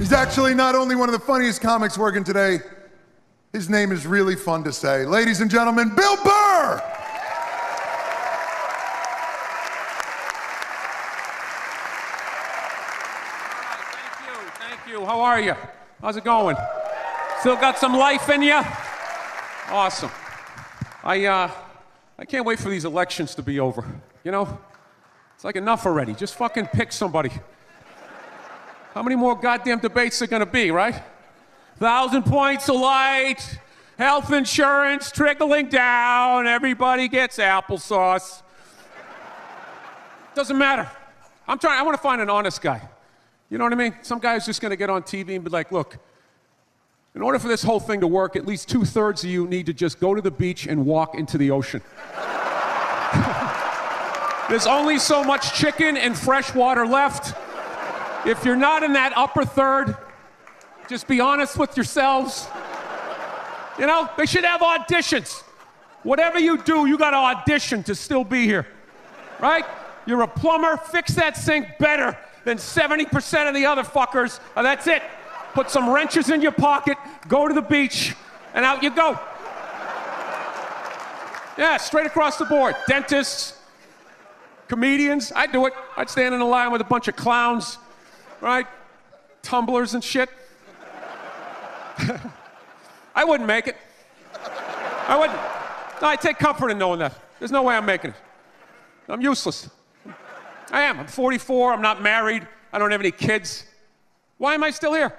He's actually not only one of the funniest comics working today, his name is really fun to say. Ladies and gentlemen, Bill Burr! Thank you. How are you? How's it going? Still got some life in you? Awesome. I can't wait for these elections to be over. You know? It's like enough already. Just fucking pick somebody. How many more goddamn debates are gonna be, right? 1,000 points of light, health insurance trickling down, everybody gets applesauce. Doesn't matter. I wanna find an honest guy. You know what I mean? Some guy who's just gonna get on TV and be like, look, in order for this whole thing to work, at least 2/3 of you need to just go to the beach and walk into the ocean. There's only so much chicken and fresh water left. If you're not in that upper third, just be honest with yourselves. You know, they should have auditions. Whatever you do, you gotta audition to still be here, right? You're a plumber, fix that sink better than 70% of the other fuckers. That's it. Put some wrenches in your pocket, go to the beach, and out you go. Yeah, straight across the board. Dentists, comedians, I'd do it. I'd stand in a line with a bunch of clowns, right? Tumblers and shit. I wouldn't make it. I wouldn't. No, I take comfort in knowing that. There's no way I'm making it. I'm useless. I am. I'm 44. I'm not married. I don't have any kids. Why am I still here?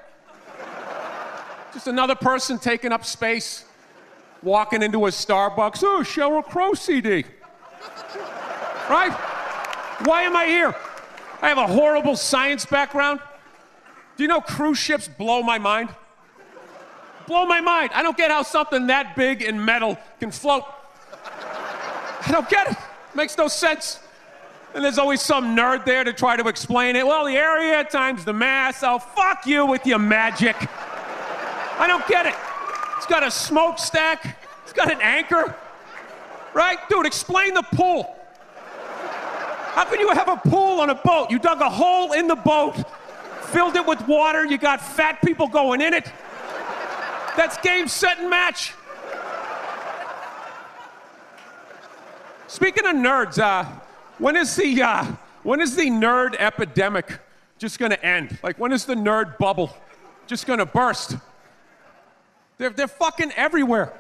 Just another person taking up space, walking into a Starbucks. Oh, Sheryl Crow CD. Right? Why am I here? I have a horrible science background. Do you know cruise ships blow my mind? Blow my mind. I don't get how something that big and metal can float. I don't get it. Makes no sense. And there's always some nerd there to try to explain it. Well, the area times the mass. Oh, fuck you with your magic. I don't get it. It's got a smokestack. It's got an anchor. Right? Dude, explain the pool. How can you have a pool on a boat? You dug a hole in the boat, filled it with water, you got fat people going in it. That's game, set, and match. Speaking of nerds, when is the nerd epidemic just gonna end? Like, when is the nerd bubble just gonna burst? They're fucking everywhere.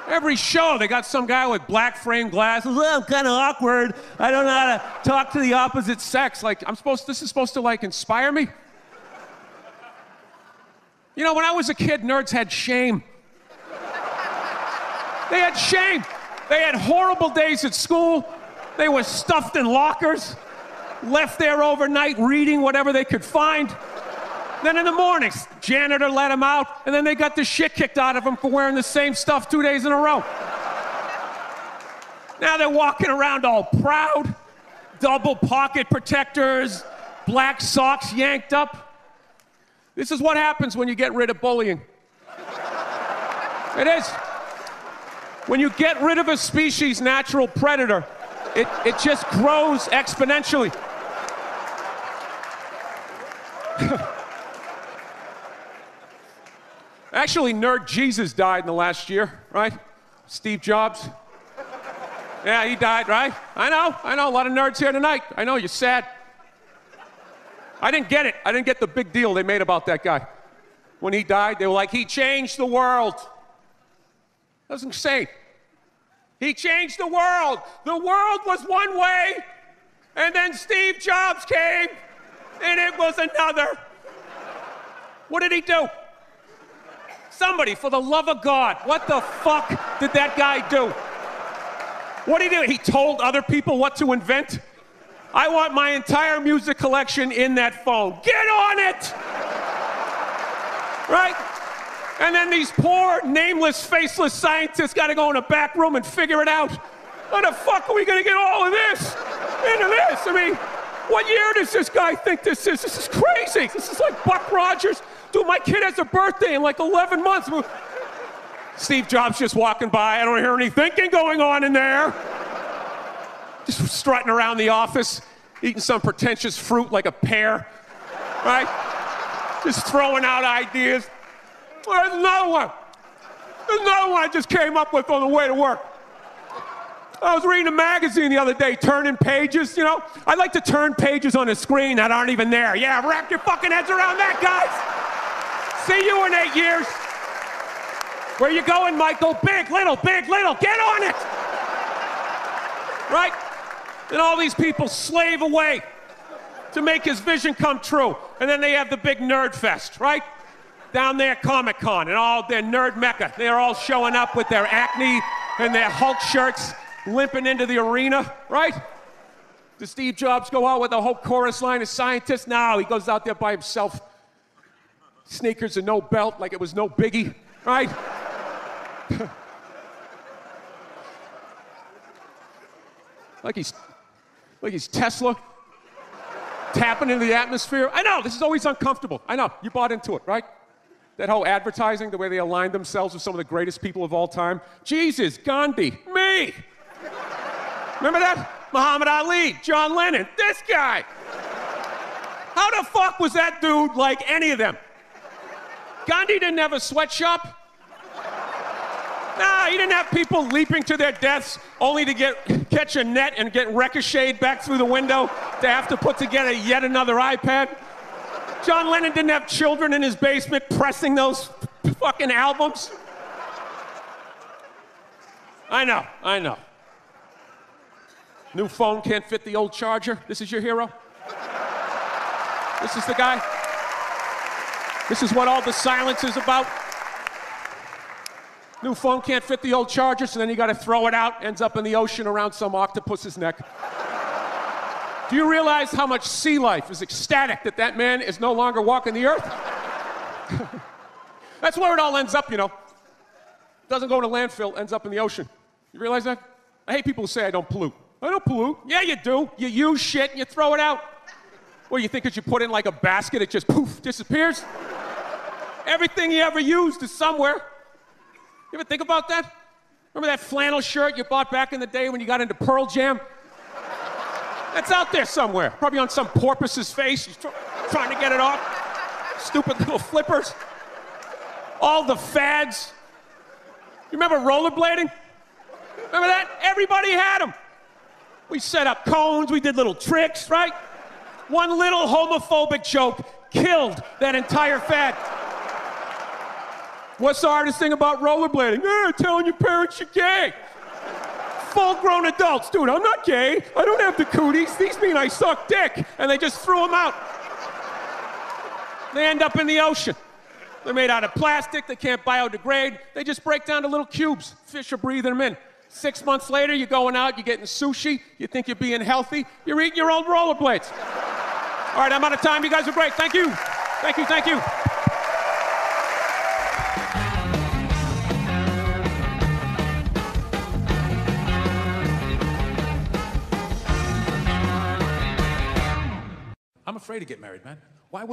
Every show, they got some guy with black frame glasses. Oh, I'm kind of awkward. I don't know how to talk to the opposite sex. Like, this is supposed to, like, inspire me? You know, when I was a kid, nerds had shame. They had shame. They had horrible days at school. They were stuffed in lockers, left there overnight reading whatever they could find. Then in the mornings, janitor let them out, and then they got the shit kicked out of them for wearing the same stuff 2 days in a row. Now they're walking around all proud, double pocket protectors, black socks yanked up. This is what happens when you get rid of bullying. It is. When you get rid of a species' natural predator, it just grows exponentially. Actually, Nerd Jesus died in the last year, right? Steve Jobs. Yeah, he died, right? I know, a lot of nerds here tonight. I know, you're sad. I didn't get it. I didn't get the big deal they made about that guy. When he died, they were like, he changed the world. That's insane. He changed the world. The world was one way, and then Steve Jobs came, and it was another. What did he do? Somebody, for the love of God, what the fuck did that guy do? What did he do? He told other people what to invent? I want my entire music collection in that phone. Get on it! Right? And then these poor, nameless, faceless scientists got to go in a back room and figure it out. How the fuck are we going to get all of this into this? I mean, what year does this guy think this is? This is crazy. This is like Buck Rogers. Dude, my kid has a birthday in like 11 months. Steve Jobs just walking by. I don't hear any thinking going on in there. Just strutting around the office, eating some pretentious fruit like a pear, right? Just throwing out ideas. Well, there's another one. There's another one I just came up with on the way to work. I was reading a magazine the other day, turning pages, you know? I like to turn pages on a screen that aren't even there. Yeah, wrap your fucking heads around that, guys. See you in 8 years. Where you going, Michael? Big, little, get on it. Right? And all these people slave away to make his vision come true. And then they have the big nerd fest, right? Down there at Comic-Con and all their nerd mecca. They're all showing up with their Acne and their Hulk shirts, limping into the arena, right? Does Steve Jobs go out with a whole chorus line of scientists? No, he goes out there by himself. Sneakers and no belt, like it was no biggie, right? like he's Tesla, tapping into the atmosphere. I know, this is always uncomfortable. I know, you bought into it, right? That whole advertising, the way they aligned themselves with some of the greatest people of all time. Jesus, Gandhi, me. Remember that? Muhammad Ali, John Lennon, this guy. How the fuck was that dude like any of them? Gandhi didn't have a sweatshop. Nah, he didn't have people leaping to their deaths only to catch a net and get ricocheted back through the window to have to put together yet another iPad. John Lennon didn't have children in his basement pressing those fucking albums. I know. New phone can't fit the old charger. This is your hero? This is the guy? This is what all the silence is about? New phone can't fit the old charger, so then you gotta throw it out, ends up in the ocean around some octopus's neck. Do you realize how much sea life is ecstatic that that man is no longer walking the earth? That's where it all ends up, you know. Doesn't go in a landfill, ends up in the ocean. You realize that? I hate people who say I don't pollute. I don't pollute. Yeah, you do. You use shit and you throw it out. Well, you think that you put it in like a basket, it just poof, disappears? Everything you ever used is somewhere. You ever think about that? Remember that flannel shirt you bought back in the day when you got into Pearl Jam? That's out there somewhere. Probably on some porpoise's face. He's trying to get it off. Stupid little flippers. All the fads. You remember rollerblading? Remember that? Everybody had them. We set up cones, we did little tricks, right? One little homophobic joke killed that entire fad. What's the hardest thing about rollerblading? Telling your parents you're gay. Full-grown adults. Dude, I'm not gay. I don't have the cooties. These mean I suck dick. And they just threw them out. They end up in the ocean. They're made out of plastic. They can't biodegrade. They just break down to little cubes. Fish are breathing them in. 6 months later, you're going out, you're getting sushi. You think you're being healthy. You're eating your old rollerblades. All right, I'm out of time. You guys are great. Thank you. Thank you. I'm afraid to get married, man. Why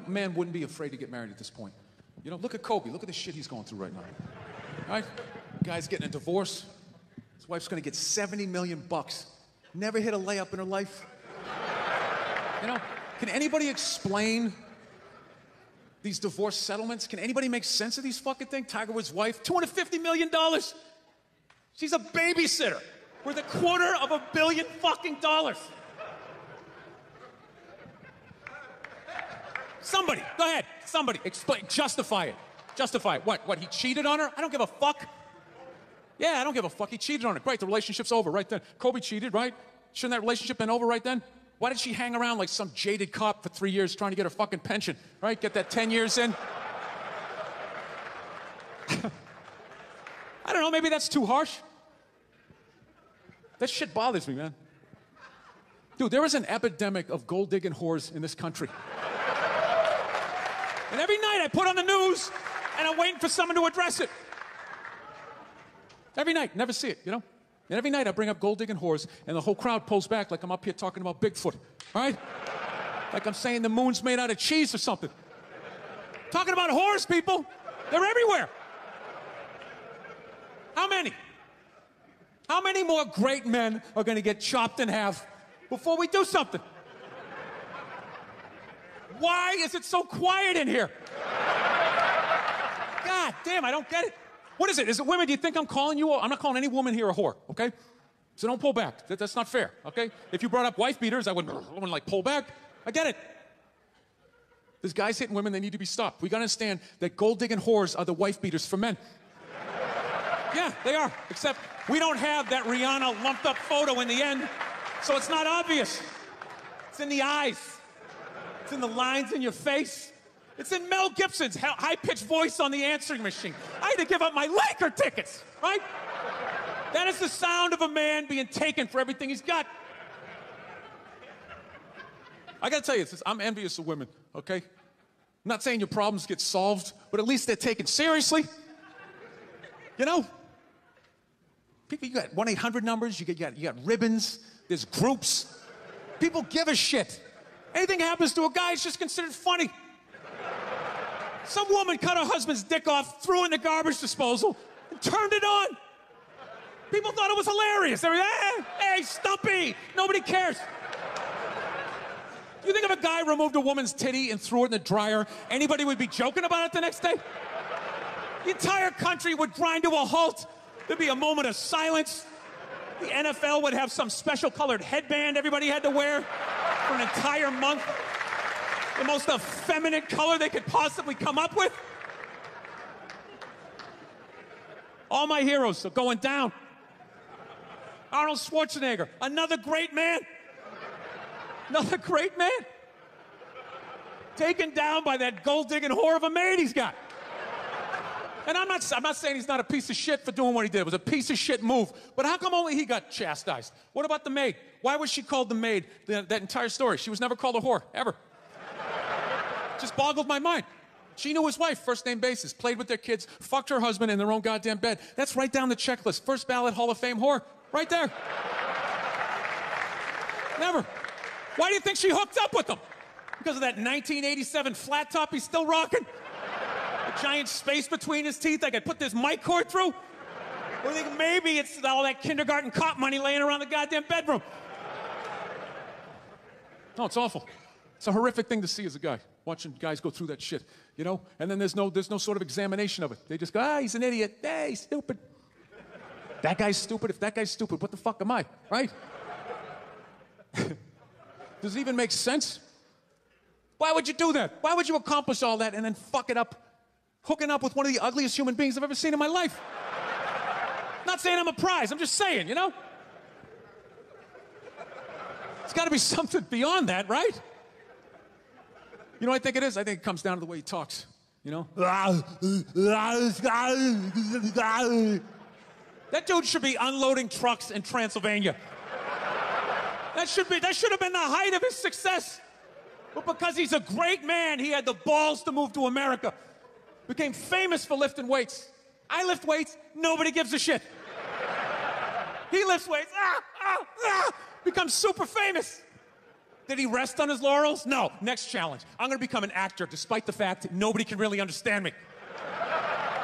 man wouldn't be afraid to get married at this point? You know, look at Kobe. Look at the shit he's going through right now. All right? Guy's getting a divorce. His wife's going to get $70 million. Never hit a layup in her life. You know, can anybody explain these divorce settlements? Can anybody make sense of these fucking things? Tiger Woods' wife, $250 million. She's a babysitter worth $250 million fucking dollars. Somebody, go ahead. Somebody, explain, justify it. Justify it. What, he cheated on her? I don't give a fuck. Yeah, I don't give a fuck. He cheated on her. Great, the relationship's over right then. Kobe cheated, right? Shouldn't that relationship been over right then? Why did she hang around like some jaded cop for 3 years trying to get her fucking pension, right? Get that 10 years in? I don't know, maybe that's too harsh. That shit bothers me, man. Dude, there is an epidemic of gold-digging whores in this country. And every night I put on the news, and I'm waiting for someone to address it. Every night, never see it, you know? And every night I bring up gold-digging whores, and the whole crowd pulls back like I'm up here talking about Bigfoot, all right? Like I'm saying the moon's made out of cheese or something. Talking about whores, people. They're everywhere. How many? How many more great men are going to get chopped in half before we do something? Why is it so quiet in here? God damn, I don't get it. What is it? Is it women? Do you think I'm calling you? I'm not calling any woman here a whore, okay? So don't pull back. That's not fair, okay? If you brought up wife beaters, I wouldn't like pull back. I get it. There's guys hitting women, they need to be stopped. We gotta understand that gold-digging whores are the wife beaters for men. Yeah, they are. Except we don't have that Rihanna lumped up photo in the end, so it's not obvious. It's in the eyes. It's in the lines in your face. It's in Mel Gibson's high-pitched voice on the answering machine. I had to give up my Laker tickets, right? That is the sound of a man being taken for everything he's got. I gotta tell you, I'm envious of women, okay? I'm not saying your problems get solved, but at least they're taken seriously. You know? People, you got 1-800 numbers, you got ribbons, there's groups. People give a shit. Anything happens to a guy, it's just considered funny. Some woman cut her husband's dick off, threw it in the garbage disposal, and turned it on. People thought it was hilarious. They were, hey, Stumpy, nobody cares. You think if a guy removed a woman's titty and threw it in the dryer, anybody would be joking about it the next day? The entire country would grind to a halt. There'd be a moment of silence. The NFL would have some special colored headband everybody had to wear for an entire month. The most effeminate color they could possibly come up with. All my heroes are going down. Arnold Schwarzenegger, another great man. Another great man. Taken down by that gold-digging whore of a maid he's got. And I'm not saying he's not a piece of shit for doing what he did. It was a piece of shit move. But how come only he got chastised? What about the maid? Why was she called the maid that entire story? She was never called a whore, ever. Just boggled my mind. She knew his wife, first name basis, played with their kids, fucked her husband in their own goddamn bed. That's right down the checklist. First ballot Hall of Fame whore. Right there. Never. Why do you think she hooked up with him? Because of that 1987 flat top he's still rocking? A giant space between his teeth I could put this mic cord through? Or do you think maybe it's all that kindergarten cop money laying around the goddamn bedroom? No, it's awful. It's a horrific thing to see as a guy, watching guys go through that shit, you know? And then there's no sort of examination of it. They just go, he's an idiot. Hey, he's stupid. That guy's stupid. If that guy's stupid, what the fuck am I, right? Does it even make sense? Why would you do that? Why would you accomplish all that and then fuck it up, hooking up with one of the ugliest human beings I've ever seen in my life? Not saying I'm a prize, I'm just saying, you know? It's got to be something beyond that, right? You know what I think it is? I think it comes down to the way he talks, you know? That dude should be unloading trucks in Transylvania. That should have been the height of his success. But because he's a great man, he had the balls to move to America. Became famous for lifting weights. I lift weights, nobody gives a shit. He lifts weights, becomes super famous. Did he rest on his laurels? No. Next challenge. I'm gonna become an actor despite the fact that nobody can really understand me.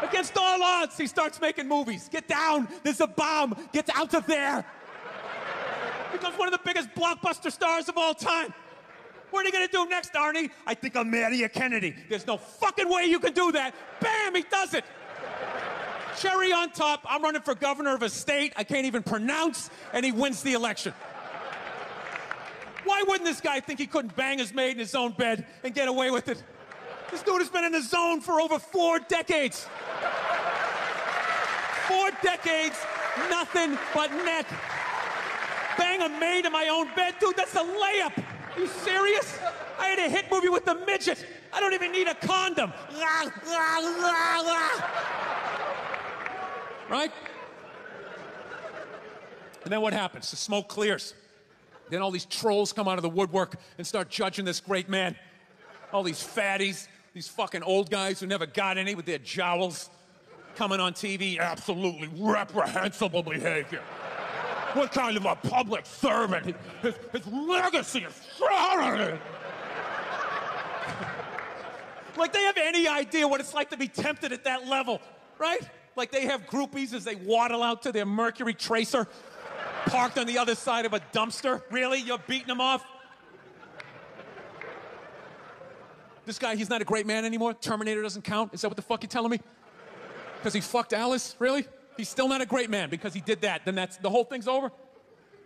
Against all odds, he starts making movies. Get down, there's a bomb, get out of there. Becomes one of the biggest blockbuster stars of all time. What are you gonna do next, Arnie? I think I'll marry a Kennedy. There's no fucking way you can do that. Bam, he does it. Cherry on top, I'm running for governor of a state I can't even pronounce, and he wins the election. Why wouldn't this guy think he couldn't bang his maid in his own bed and get away with it? This dude has been in the zone for over 4 decades. 4 decades, nothing but net. Bang a maid in my own bed? Dude, that's a layup. Are you serious? I had a hit movie with the midget. I don't even need a condom. Right? And then what happens? The smoke clears. Then all these trolls come out of the woodwork and start judging this great man. All these fatties, these fucking old guys who never got any with their jowls, coming on TV, absolutely reprehensible behavior. What kind of a public servant? His legacy is shrouded. Like they have any idea what it's like to be tempted at that level, right? Like they have groupies as they waddle out to their Mercury Tracer, parked on the other side of a dumpster. Really? You're beating them off? This guy, he's not a great man anymore? Terminator doesn't count? Is that what the fuck you're telling me? Because he fucked Alice? Really? He's still not a great man because he did that. Then the whole thing's over?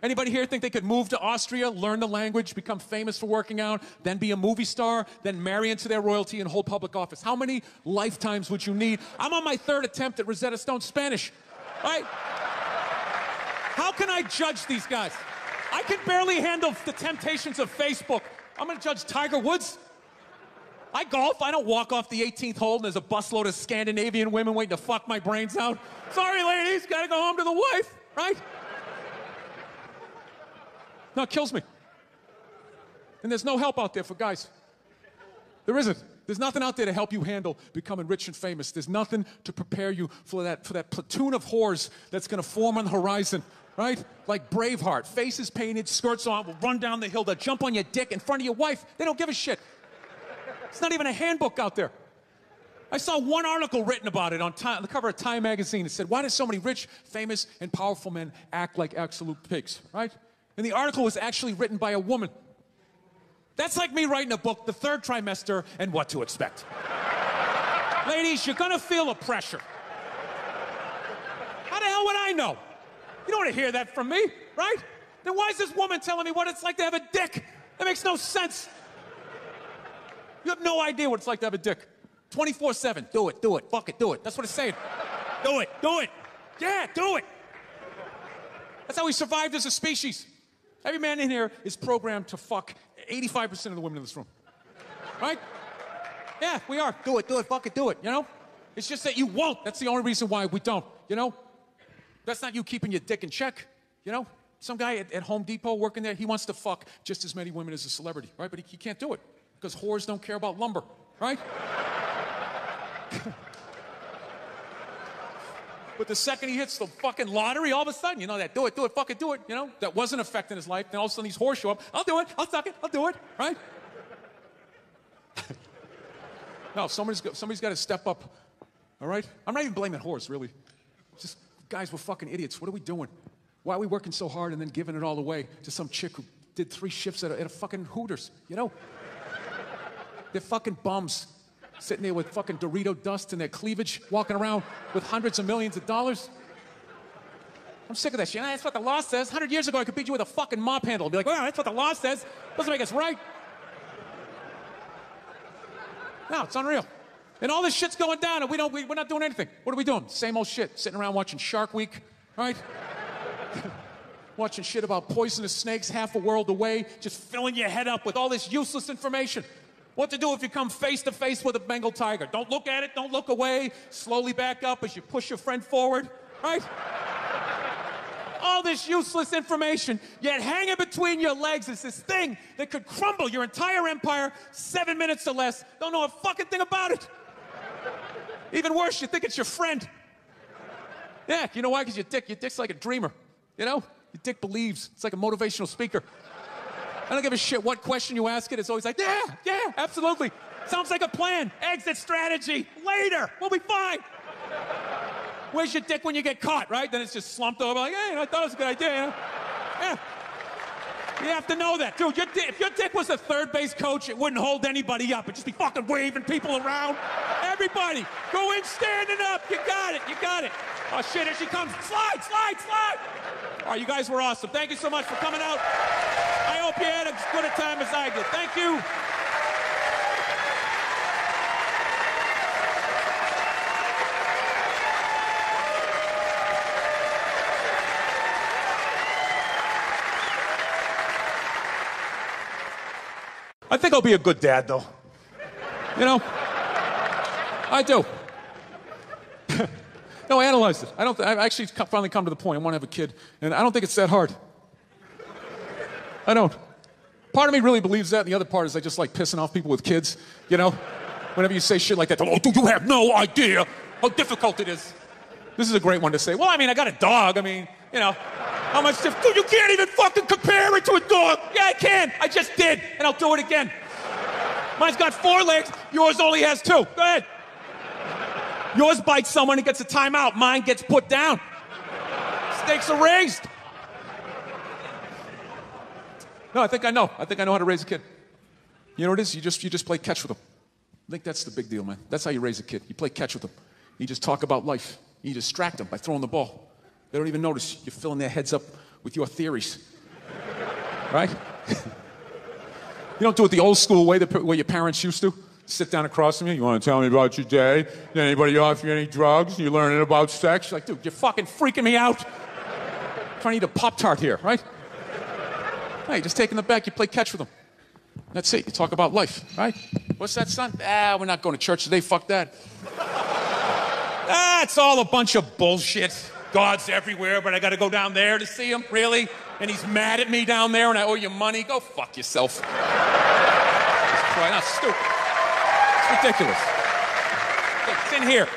Anybody here think they could move to Austria, learn the language, become famous for working out, then be a movie star, then marry into their royalty and hold public office? How many lifetimes would you need? I'm on my 3rd attempt at Rosetta Stone Spanish, right? How can I judge these guys? I can barely handle the temptations of Facebook. I'm gonna judge Tiger Woods? I golf. I don't walk off the 18th hole and there's a busload of Scandinavian women waiting to fuck my brains out. Sorry, ladies, gotta go home to the wife, right? No, it kills me. And there's no help out there for guys. There isn't. There's nothing out there to help you handle becoming rich and famous. There's nothing to prepare you for that platoon of whores that's gonna form on the horizon, right? Like Braveheart, faces painted, skirts on, will run down the hill, they'll jump on your dick in front of your wife. They don't give a shit. It's not even a handbook out there. I saw one article written about it on the cover of Time magazine. It said, why do so many rich, famous, and powerful men act like absolute pigs, right? And the article was actually written by a woman. That's like me writing a book, The Third Trimester and What to Expect. Ladies, you're gonna feel a pressure. How the hell would I know? You don't want to hear that from me, right? Then why is this woman telling me what it's like to have a dick? That makes no sense. You have no idea what it's like to have a dick. 24/7, do it, fuck it, do it. That's what it's saying. Do it. Yeah, do it. That's how we survived as a species. Every man in here is programmed to fuck 85% of the women in this room. Right? Yeah, we are. Do it, fuck it, do it, you know? It's just that you won't. That's the only reason why we don't, you know? That's not you keeping your dick in check, you know? Some guy at Home Depot working there, he wants to fuck just as many women as a celebrity, right? But he can't do it because whores don't care about lumber, right? But the second he hits the fucking lottery, all of a sudden, you know, that do it, fuck it, do it, you know? That wasn't affecting his life. Then all of a sudden these whores show up. I'll do it, I'll suck it, I'll do it, right? No, somebody's got to step up, all right? I'm not even blaming whores, really. Just, guys, we're fucking idiots. What are we doing? Why are we working so hard and then giving it all away to some chick who did 3 shifts at a fucking Hooters, you know? They're fucking bums. Sitting there with fucking Dorito dust in their cleavage, walking around with hundreds of millions of dollars. I'm sick of that shit. That's what the law says. 100 years ago, I could beat you with a fucking mop handle. I'd be like, well, that's what the law says. Doesn't make us right. No, it's unreal. And all this shit's going down, and we're not doing anything. What are we doing? Same old shit. Sitting around watching Shark Week, right? Watching shit about poisonous snakes half a world away, just filling your head up with all this useless information. What to do if you come face to face with a Bengal tiger? Don't look at it, don't look away. Slowly back up as you push your friend forward, right? All this useless information, yet hanging between your legs is this thing that could crumble your entire empire 7 minutes or less. Don't know a fucking thing about it. Even worse, you think it's your friend. Yeah, you know why? Because your dick's like a dreamer, you know? Your dick believes. It's like a motivational speaker. I don't give a shit what question you ask it. It's always like, yeah, absolutely. Sounds like a plan. Exit strategy. Later. We'll be fine. Where's your dick when you get caught, right? Then it's just slumped over like, hey, I thought it was a good idea, you know? Yeah. You have to know that. Dude, if your dick was a third base coach, it wouldn't hold anybody up. It'd just be fucking waving people around. Everybody, go in standing up. You got it. Oh, shit, here she comes. Slide. All right, you guys were awesome. Thank you so much for coming out. I hope you had as good a time as I did. Thank you. I think I'll be a good dad, though. You know? I do. No, I analyzed it. I actually finally come to the point. I want to have a kid, and I don't think it's that hard. I don't. Part of me really believes that, and the other part is I just like pissing off people with kids, you know? Whenever you say shit like that, oh, dude, you have no idea how difficult it is. This is a great one to say. Well, I mean, I got a dog. I mean, you know, how much dude, you can't even fucking compare it to a dog. Yeah, I can. I just did, and I'll do it again. Mine's got 4 legs. Yours only has 2. Go ahead. Yours bites someone and gets a timeout. Mine gets put down. Stakes are raised. No, I think I know. I think I know how to raise a kid. You know what it is? You just play catch with them. I think that's the big deal, man. That's how you raise a kid. You play catch with them. You just talk about life. You distract them by throwing the ball. They don't even notice you're filling their heads up with your theories. Right? You don't do it the old school way, the way your parents used to. Sit down across from you. You want to tell me about your day? Did anybody offer you any drugs? You learning about sex? You're like, dude, you're fucking freaking me out. I'm trying to eat a Pop-Tart here, right? Hey, just take them back. You play catch with them. That's it. You talk about life, right? What's that, son? We're not going to church today. Fuck that. It's all a bunch of bullshit. God's everywhere, but I got to go down there to see him? Really? And he's mad at me down there and I owe you money? Go fuck yourself. That's stupid. It's ridiculous. It's in here,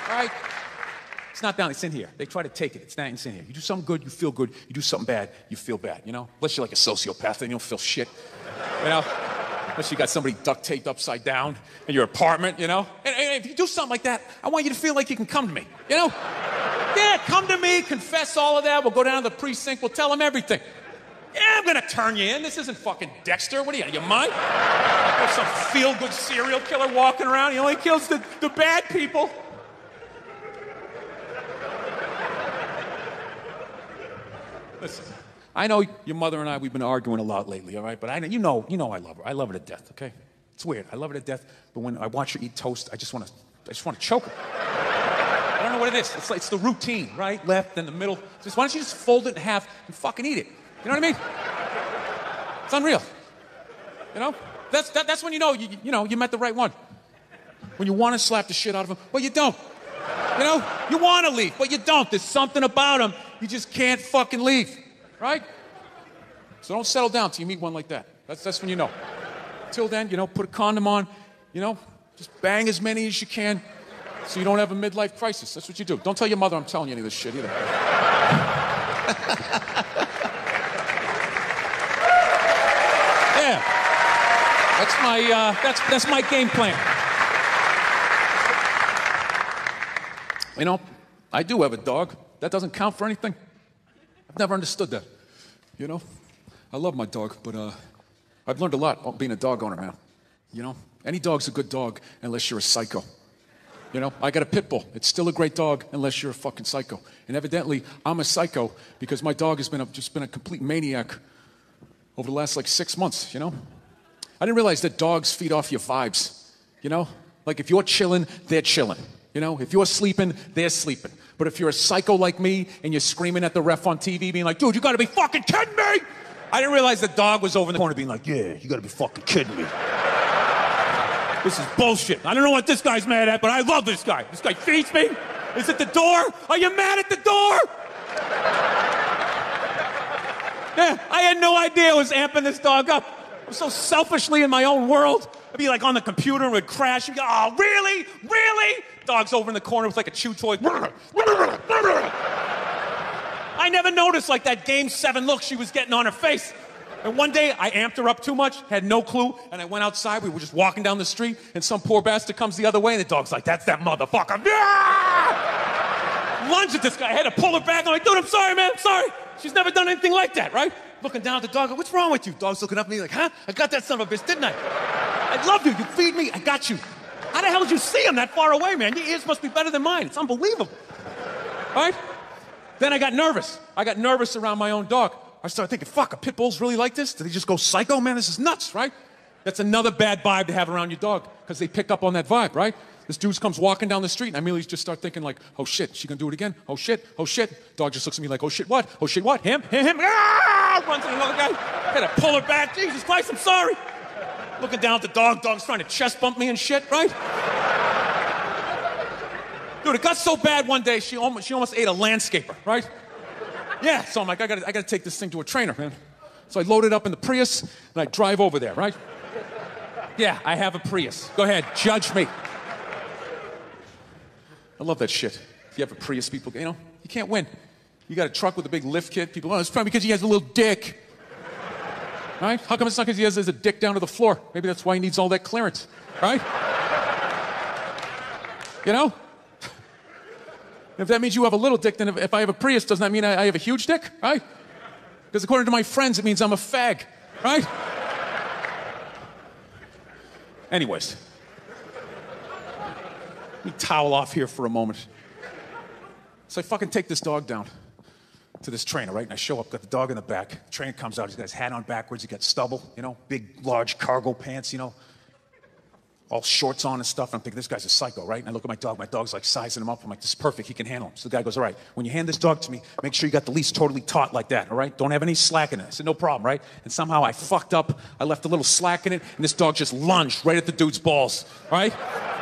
all right? It's not down, it's in here. They try to take it. It's not, it's in here. You do something good, you feel good. You do something bad, you feel bad, you know? Unless you're like a sociopath, then you don't feel shit. You know? Unless you got somebody duct taped upside down in your apartment, you know? And if you do something like that, I want you to feel like you can come to me, you know? Yeah, come to me, confess all of that. We'll go down to the precinct, we'll tell them everything. Yeah, I'm gonna turn you in. This isn't fucking Dexter. What are you, out of your mind? There's some feel-good serial killer walking around. He only kills the bad people. Listen, I know your mother and I, we've been arguing a lot lately, all right? But you know I love her. I love her to death, okay? It's weird. I love her to death, but when I watch her eat toast, I just want to choke her. I don't know what it is. It's the routine, right? Left, then the middle. Just why don't you just fold it in half and fucking eat it? You know what I mean? It's unreal. You know? That's when you know you met the right one. When you want to slap the shit out of him, but you don't. You know? You want to leave, but you don't. There's something about him you just can't fucking leave. Right? So don't settle down till you meet one like that. That's when you know. Till then, you know, put a condom on, you know, just bang as many as you can so you don't have a midlife crisis. That's what you do. Don't tell your mother I'm telling you any of this shit either. Yeah. That's my game plan. You know, I do have a dog. That doesn't count for anything. I've never understood that. You know? I love my dog, but I've learned a lot about being a dog owner, man. You know? Any dog's a good dog unless you're a psycho. You know? I got a pit bull. It's still a great dog unless you're a fucking psycho. And evidently, I'm a psycho because my dog has just been a complete maniac over the last, 6 months, you know? I didn't realize that dogs feed off your vibes, you know? Like, if you're chilling, they're chilling. You know? If you're sleeping, they're sleeping. But if you're a psycho like me and you're screaming at the ref on TV being like, dude, you gotta be fucking kidding me! I didn't realize the dog was over in the corner being like, yeah, you gotta be fucking kidding me. This is bullshit. I don't know what this guy's mad at, but I love this guy. This guy feeds me. Is it the door? Are you mad at the door? Yeah, I had no idea I was amping this dog up. I'm so selfishly in my own world. I'd be like on the computer and it would crash. You'd go, oh, really? Really? Dog's over in the corner with like a chew toy. I never noticed like that Game 7 look she was getting on her face. And one day I amped her up too much, had no clue, and I went outside. We were just walking down the street, and some poor bastard comes the other way, and the dog's like, that's that motherfucker. Lunge at this guy. I had to pull her back. I'm like, dude, I'm sorry, man. I'm sorry. She's never done anything like that, right? Looking down at the dog, what's wrong with you? Dog's looking up at me like, huh? I got that son of a bitch, didn't I? I love you. You feed me. I got you. How the hell did you see him that far away, man? Your ears must be better than mine. It's unbelievable. Right? Then I got nervous. I got nervous around my own dog. I started thinking, fuck, a pit bull's really like this? Did he just go psycho? Man, this is nuts, right? That's another bad vibe to have around your dog because they pick up on that vibe, right? This dude comes walking down the street and I immediately just start thinking like, oh shit, she gonna do it again? Oh shit, oh shit. Dog just looks at me like, oh shit, what? Oh shit, what? Him? Ah! Runs to another guy. Had to pull her back. Jesus Christ, I'm sorry. Looking down at the dog. Dog's trying to chest bump me and shit, right? Dude, it got so bad one day, she almost ate a landscaper, right? Yeah, so I'm like, I gotta take this thing to a trainer, man. So I load it up in the Prius, and I drive over there, right? Yeah, I have a Prius. Go ahead, judge me. I love that shit. If you have a Prius, people, you can't win. You got a truck with a big lift kit, people, it's probably because he has a little dick. Right? How come it's not because he has a dick down to the floor? Maybe that's why he needs all that clearance, right? You know? If that means you have a little dick, then if I have a Prius, doesn't that mean I have a huge dick, right? Because according to my friends, it means I'm a fag, right? Anyways, Let me towel off here for a moment. So I fucking take this dog down to this trainer, right? And I show up, got the dog in the back. The trainer comes out, he's got his hat on backwards, he got stubble, you know, big, large cargo pants, you know, all shorts on and stuff. And I'm thinking, this guy's a psycho, right? And I look at my dog's like sizing him up. I'm like, this is perfect, he can handle him. So the guy goes, all right, when you hand this dog to me, make sure you got the leash totally taut like that, all right? Don't have any slack in it. I said, no problem, right? And somehow I fucked up, I left a little slack in it, and this dog just lunged right at the dude's balls, all right?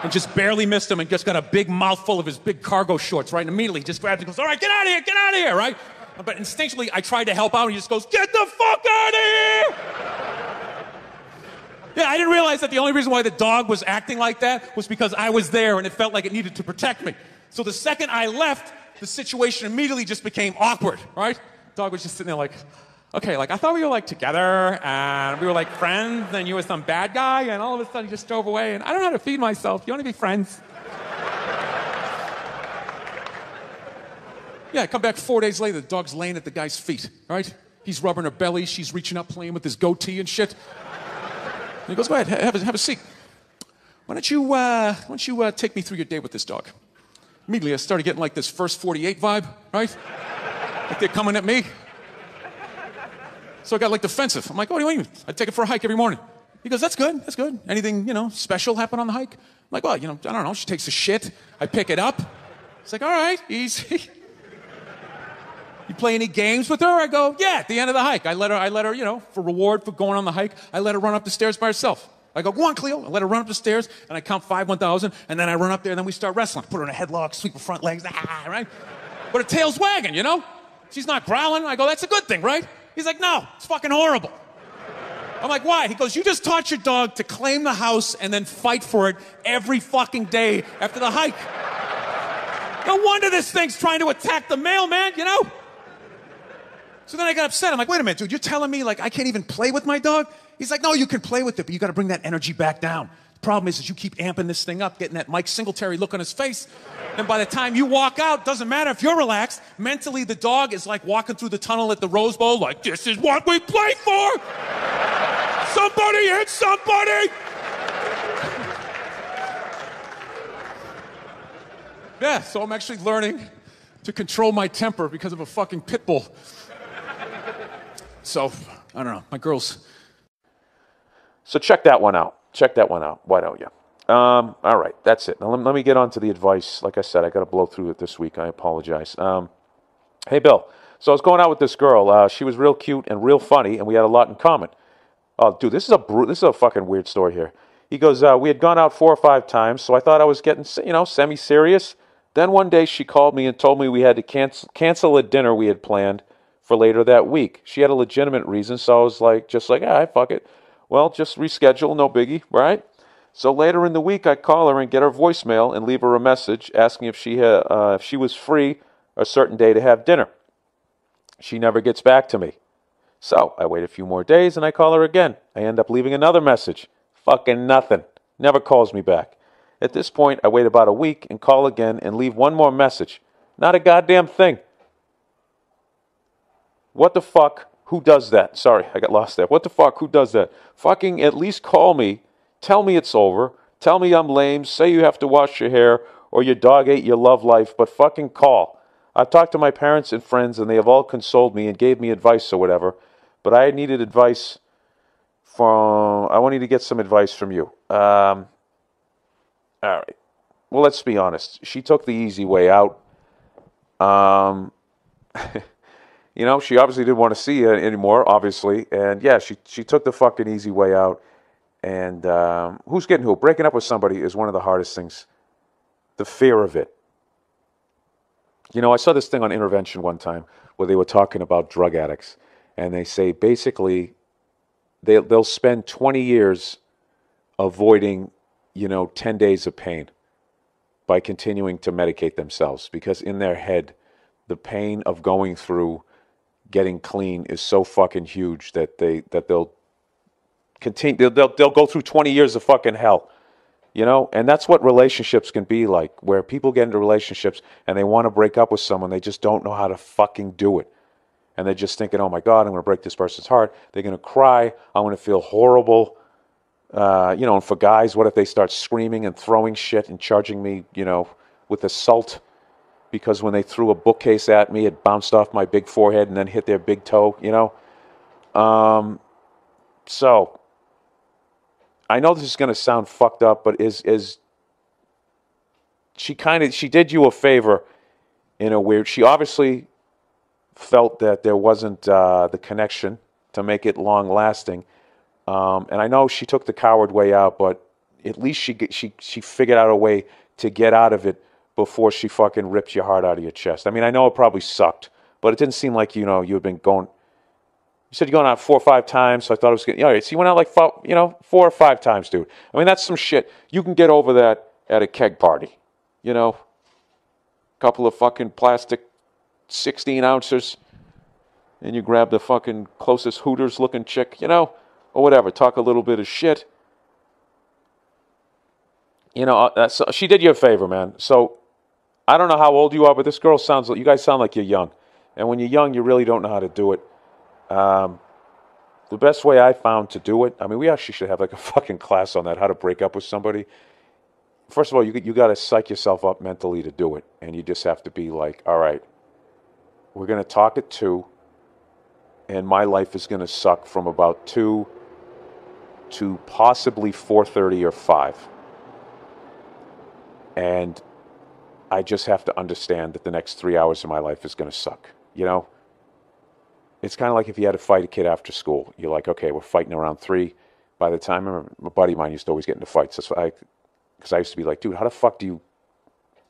And just barely missed him and just got a big mouthful of his big cargo shorts, right? And immediately he just grabs and goes, all right, get out of here, right? But instinctually, I tried to help out, and he just goes, get the fuck out of here! Yeah, I didn't realize that the only reason why the dog was acting like that was because I was there and it felt like it needed to protect me. So the second I left, the situation immediately just became awkward, right? Dog was just sitting there like, okay, like I thought we were like together and we were like friends and you were some bad guy and all of a sudden you just drove away and I don't know how to feed myself. You want to be friends? Yeah, I come back 4 days later, the dog's laying at the guy's feet, right? He's rubbing her belly, she's reaching up, playing with his goatee and shit. And he goes, go ahead, have a seat. Why don't you take me through your day with this dog? Immediately, I started getting like this First 48 vibe, right? Like they're coming at me. So I got like defensive. I'm like, oh, what do you mean? I take it for a hike every morning. He goes, that's good. Anything, special happen on the hike? I'm like, well, I don't know. She takes a shit. I pick it up. It's like, all right, easy. You play any games with her? I go, yeah, at the end of the hike. I let her, for reward for going on the hike, I let her run up the stairs by herself. I go, go on, Cleo. I let her run up the stairs, and I count 5, 1,000, and then I run up there, and then we start wrestling. Put her in a headlock, sweep her front legs, right? But her tail's wagging, She's not growling. I go, that's a good thing, right? He's like, no, it's fucking horrible. I'm like, why? He goes, you just taught your dog to claim the house and then fight for it every fucking day after the hike. No wonder this thing's trying to attack the mailman, So then I got upset. I'm like, wait a minute, dude, you're telling me like I can't even play with my dog? He's like, no, you can play with it, but you got to bring that energy back down. The problem is you keep amping this thing up, getting that Mike Singletary look on his face. And by the time you walk out, doesn't matter if you're relaxed. Mentally, the dog is like walking through the tunnel at the Rose Bowl, like, this is what we play for. Somebody hit somebody. Yeah, so I'm actually learning to control my temper because of a fucking pit bull. So, I don't know, my girls. So check that one out. Why don't you? All right, that's it. Now let me get on to the advice. Like I said, I got to blow through it this week. I apologize. Hey, Bill. So I was going out with this girl. She was real cute and real funny, and we had a lot in common. Oh, dude, this is a fucking weird story here. He goes, we had gone out 4 or 5 times, so I thought I was getting, semi-serious. Then one day she called me and told me we had to cancel a dinner we had planned for later that week. She had a legitimate reason, so I was like, all right, fuck it. Well, just reschedule, no biggie, right? So later in the week, I call her and get her voicemail and leave her a message asking if she was free a certain day to have dinner. She never gets back to me. So I wait a few more days and I call her again. I end up leaving another message. Fucking nothing. Never calls me back. At this point, I wait about a week and call again and leave one more message. Not a goddamn thing. What the fuck? Who does that? Sorry, I got lost there. What the fuck? Who does that? Fucking at least call me. Tell me it's over. Tell me I'm lame. Say you have to wash your hair or your dog ate your love life, but fucking call. I've talked to my parents and friends and they have all consoled me and gave me advice or whatever, but I needed advice I wanted to get some advice from you. All right. Well, let's be honest. She took the easy way out. She obviously didn't want to see you anymore, obviously. And yeah, she took the fucking easy way out. And who's getting who? Breaking up with somebody is one of the hardest things. The fear of it. I saw this thing on Intervention one time where they were talking about drug addicts. And they say basically they'll spend 20 years avoiding, 10 days of pain by continuing to medicate themselves. Because in their head, the pain of going through getting clean is so fucking huge that they'll continue. They'll go through 20 years of fucking hell, And that's what relationships can be like, where people get into relationships and they want to break up with someone, they just don't know how to fucking do it, and they're just thinking, oh my God, I'm going to break this person's heart. They're going to cry. I'm going to feel horrible. And for guys, what if they start screaming and throwing shit and charging me, with assault? Because when they threw a bookcase at me, it bounced off my big forehead and then hit their big toe, So, I know this is going to sound fucked up, but she did you a favor in a weird, she obviously felt that there wasn't the connection to make it long lasting. And I know she took the coward way out, but at least she figured out a way to get out of it before she fucking ripped your heart out of your chest. I mean, I know it probably sucked, but it didn't seem like, you had been going. You said you're going out 4 or 5 times, so I thought it was good. All right, so you went out like 4 or 5 times, dude. I mean, that's some shit. You can get over that at a keg party, Couple of fucking plastic 16 ounces, and you grab the fucking closest Hooters-looking chick, or whatever. Talk a little bit of shit. She did you a favor, man. So, I don't know how old you are, but this girl you guys sound like you're young. And when you're young, you really don't know how to do it. The best way I found to do it, I mean, we actually should have like a fucking class on that, how to break up with somebody. First of all, you got to psych yourself up mentally to do it. And you just have to be like, all right, we're going to talk at 2, and my life is going to suck from about 2 to possibly 4:30 or 5. And I just have to understand that the next 3 hours of my life is going to suck, It's kind of like if you had to fight a kid after school. You're like, okay, we're fighting around 3. By the time, I remember my buddy of mine used to always get into fights. Because I used to be like, dude, how the fuck do you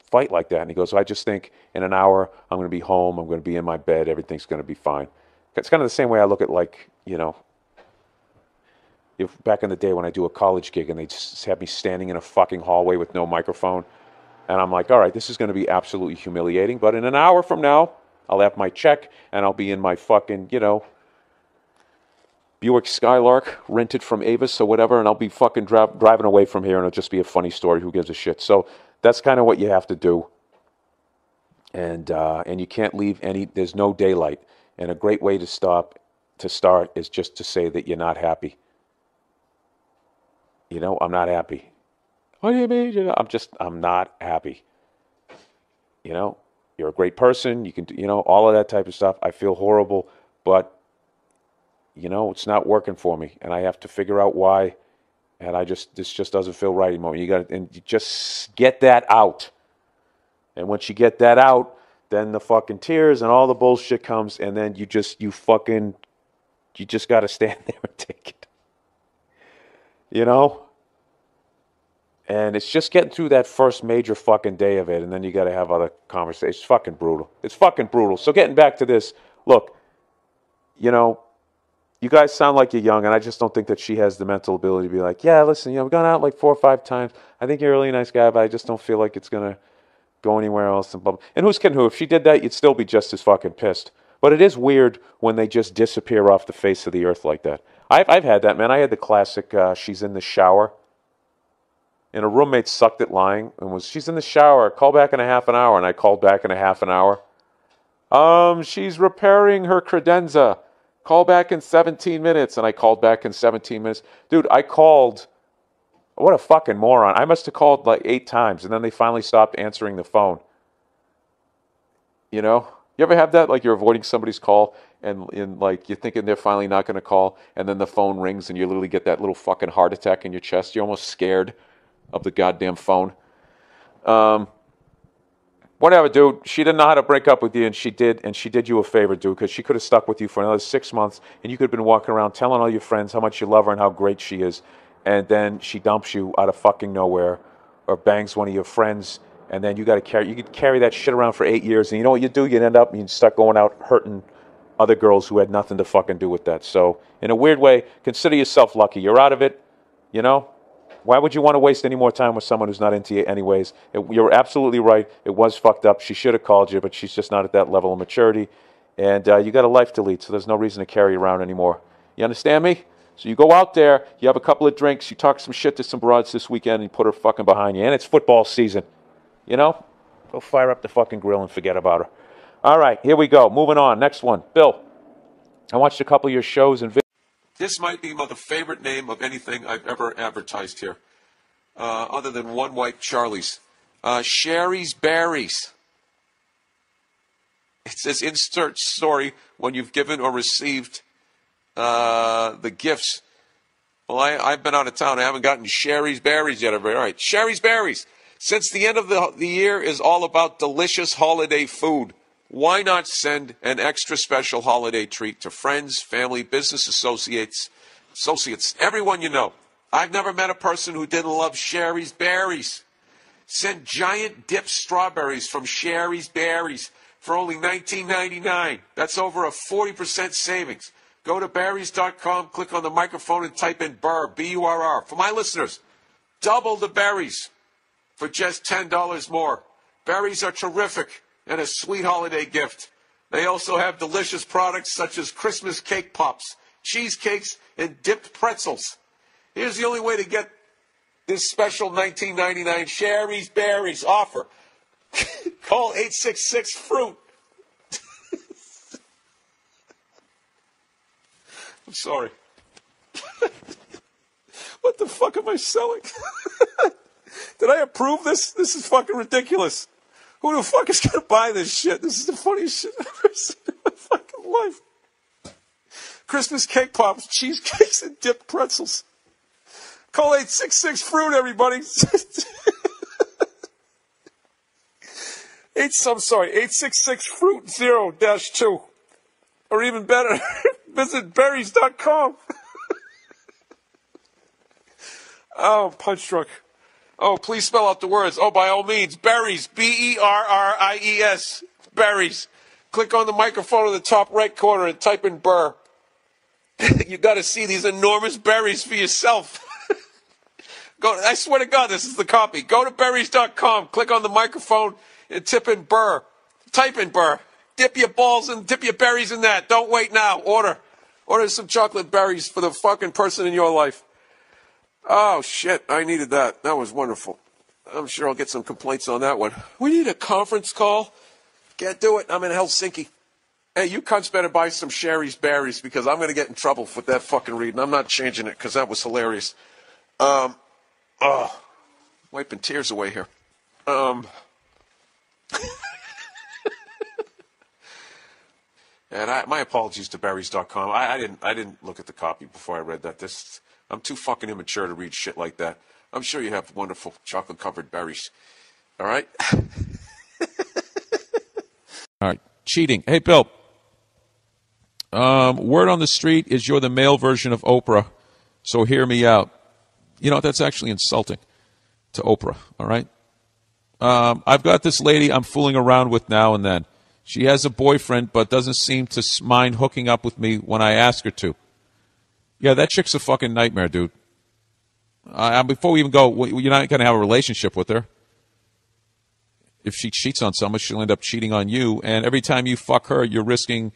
fight like that? And he goes, I just think in an hour, I'm going to be home. I'm going to be in my bed. Everything's going to be fine. It's kind of the same way I look at if back in the day when I do a college gig and they just have me standing in a fucking hallway with no microphone. And I'm like, all right, this is going to be absolutely humiliating. But in an hour from now, I'll have my check and I'll be in my fucking, Buick Skylark rented from Avis or whatever, and I'll be fucking driving away from here, and it'll just be a funny story. Who gives a shit? So that's kind of what you have to do. And you can't leave there's no daylight. And a great way to start is just to say that you're not happy. I'm not happy. What do you mean? I'm not happy. You're a great person. You can, all of that type of stuff. I feel horrible, but it's not working for me, and I have to figure out why. And this just doesn't feel right anymore. You just get that out. And once you get that out, then the fucking tears and all the bullshit comes, and then you just got to stand there and take it. And it's just getting through that first major fucking day of it, and then you got to have other conversations. It's fucking brutal. It's fucking brutal. So getting back to this, look, you guys sound like you're young, and I just don't think that she has the mental ability to be like, yeah, listen, we've gone out like 4 or 5 times. I think you're a really nice guy, but I just don't feel like it's going to go anywhere else. And blah, blah. And who's kidding who? If she did that, you'd still be just as fucking pissed. But it is weird when they just disappear off the face of the earth like that. I've had that, man. I had the classic, she's in the shower, and a roommate sucked at lying and she's in the shower, call back in a half an hour, and I called back in a half an hour. She's repairing her credenza. Call back in 17 minutes, and I called back in 17 minutes. Dude, I called, what a fucking moron. I must have called like 8 times, and then they finally stopped answering the phone. You ever have that? Like you're avoiding somebody's call, and like you're thinking they're finally not going to call, and then the phone rings, and you literally get that little fucking heart attack in your chest. You're almost scared of the goddamn phone. Whatever, dude. She didn't know how to break up with you, and she did you a favor, dude, because she could have stuck with you for another 6 months, and you could have been walking around telling all your friends how much you love her and how great she is, and then she dumps you out of fucking nowhere, or bangs one of your friends, and then you could carry that shit around for 8 years, and you know what you do? You'd end up, you start going out hurting other girls who had nothing to fucking do with that. So, in a weird way, consider yourself lucky. You're out of it, Why would you want to waste any more time with someone who's not into you anyways? You're absolutely right. It was fucked up. She should have called you, but she's just not at that level of maturity. And you got a life to lead, so there's no reason to carry you around anymore. You understand me? So you go out there, you have a couple of drinks, you talk some shit to some broads this weekend, and you put her fucking behind you. And it's football season. Go fire up the fucking grill and forget about her. All right, here we go. Moving on. Next one. Bill, I watched a couple of your shows and videos. This might be the favorite name of anything I've ever advertised here, other than One White Charlie's. Sherry's Berries. It says insert story when you've given or received the gifts. Well, I've been out of town. I haven't gotten Sherry's Berries yet. All right, Sherry's Berries. Since the end of the year is all about delicious holiday food, why not send an extra special holiday treat to friends, family, business associates, everyone you know? I've never met a person who didn't love Sherry's Berries. Send giant dipped strawberries from Sherry's Berries for only $19.99. That's over a 40% savings. Go to berries.com, click on the microphone, and type in Burr, B-U-R-R. For my listeners, double the berries for just $10 more. Berries are terrific and a sweet holiday gift. They also have delicious products such as Christmas cake pops, cheesecakes, and dipped pretzels. Here's the only way to get this special $19.99 Sherry's Berries offer. Call 866-FRUIT. I'm sorry. What the fuck am I selling? Did I approve this? This is fucking ridiculous. Who the fuck is going to buy this shit? This is the funniest shit I've ever seen in my fucking life. Christmas cake pops, cheesecakes, and dipped pretzels. Call 866-FRUIT, everybody. 866-FRUIT-0-2. Or even better, visit berries.com. Oh, punch drunk. Oh, please spell out the words. Oh, by all means, berries, B-E-R-R-I-E-S, berries. Click on the microphone in the top right corner and type in Burr. You got to see these enormous berries for yourself. I swear to God, this is the copy. Go to berries.com, click on the microphone, and type in Burr. Type in Burr. Dip your balls and dip your berries in that. Don't wait now. Order some chocolate berries for the fucking person in your life. Oh, shit. I needed that. That was wonderful. I'm sure I'll get some complaints on that one. We need a conference call. Can't do it. I'm in Helsinki. Hey, you cunts better buy some Sherry's Berries because I'm going to get in trouble with that fucking reading. I'm not changing it because that was hilarious. Wiping tears away here. And my apologies to berries.com. I didn't look at the copy before I read that. I'm too fucking immature to read shit like that. I'm sure you have wonderful chocolate-covered berries. All right? All right. Cheating. Hey, Bill. Word on the street is you're the male version of Oprah, so hear me out. You know, that's actually insulting to Oprah, all right? I've got this lady I'm fooling around with now and then. She has a boyfriend but doesn't seem to mind hooking up with me when I ask her to. Yeah, that chick's a fucking nightmare, dude. Before we even go, you're not going to have a relationship with her. If she cheats on someone, she'll end up cheating on you. And every time you fuck her, you're risking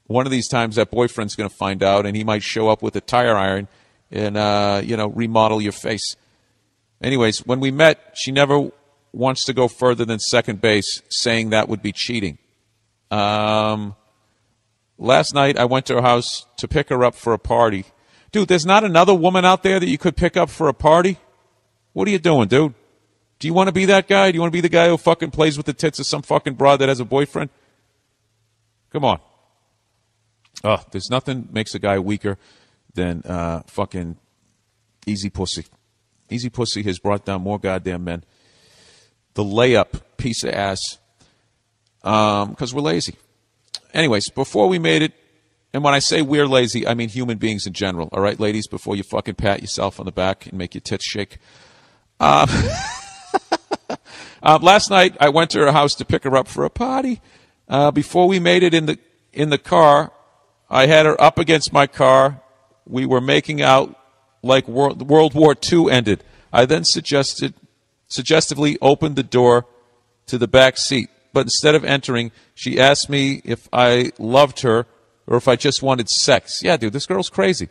one of these times that boyfriend's going to find out, and he might show up with a tire iron and, remodel your face. Anyways, when we met, she never wants to go further than second base, saying that would be cheating. Last night, I went to her house to pick her up for a party. Dude, there's not another woman out there that you could pick up for a party? What are you doing, dude? Do you want to be that guy? Do you want to be the guy who fucking plays with the tits of some fucking broad that has a boyfriend? Come on. Oh, there's nothing makes a guy weaker than fucking easy pussy. Easy pussy has brought down more goddamn men. The layup piece of ass. Because we're lazy. Anyways, before we made it, and when I say we're lazy, I mean human beings in general. All right, ladies, before you fucking pat yourself on the back and make your tits shake. Last night, I went to her house to pick her up for a party. Before we made it in the car, I had her up against my car. We were making out like World War II ended. I then suggestively opened the door to the back seat. But instead of entering, she asked me if I loved her or if I just wanted sex. Yeah, dude, this girl's crazy.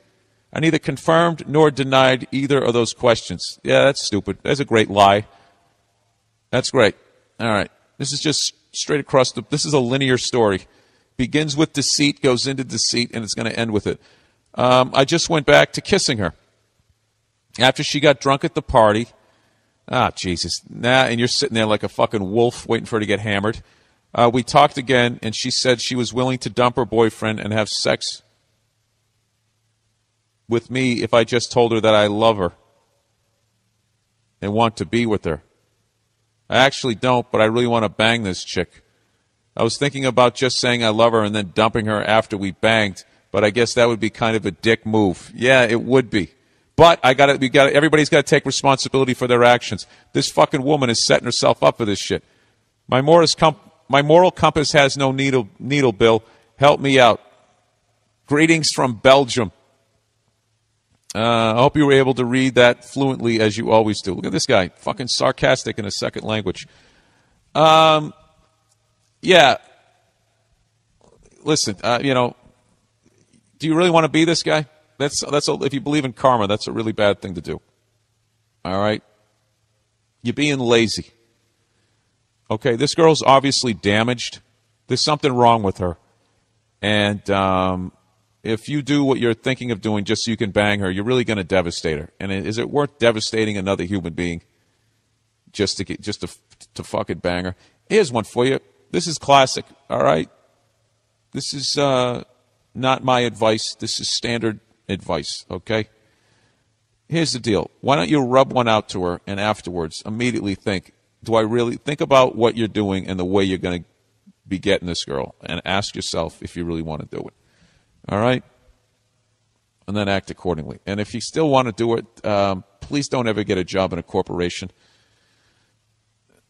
I neither confirmed nor denied either of those questions. Yeah, that's stupid. That's a great lie. That's great. All right. This is just straight across this is a linear story. Begins with deceit, goes into deceit, and it's going to end with it. I just went back to kissing her. After she got drunk at the party. Ah, Jesus. Nah, and you're sitting there like a fucking wolf waiting for her to get hammered. We talked again, and she said she was willing to dump her boyfriend and have sex with me if I just told her that I love her and want to be with her. I actually don't, but I really want to bang this chick. I was thinking about just saying I love her and then dumping her after we banged, but I guess that would be kind of a dick move. Yeah, it would be. But everybody's got to take responsibility for their actions. This fucking woman is setting herself up for this shit. My moral compass has no needle, Bill. Help me out. Greetings from Belgium. I hope you were able to read that fluently as you always do. Look at this guy, fucking sarcastic in a second language. Yeah. Listen, do you really want to be this guy? If you believe in karma, that's a really bad thing to do. All right? You're being lazy. Okay, this girl's obviously damaged. There's something wrong with her. And if you do what you're thinking of doing just so you can bang her, you're really going to devastate her. And is it worth devastating another human being just to fucking bang her? Here's one for you. This is classic, all right? This is not my advice. This is standard advice, okay? Here's the deal. Why don't you rub one out to her and afterwards immediately think, do I really think about what you're doing and the way you're going to be getting this girl, and ask yourself if you really want to do it. All right? And then act accordingly. And if you still want to do it, please don't ever get a job in a corporation,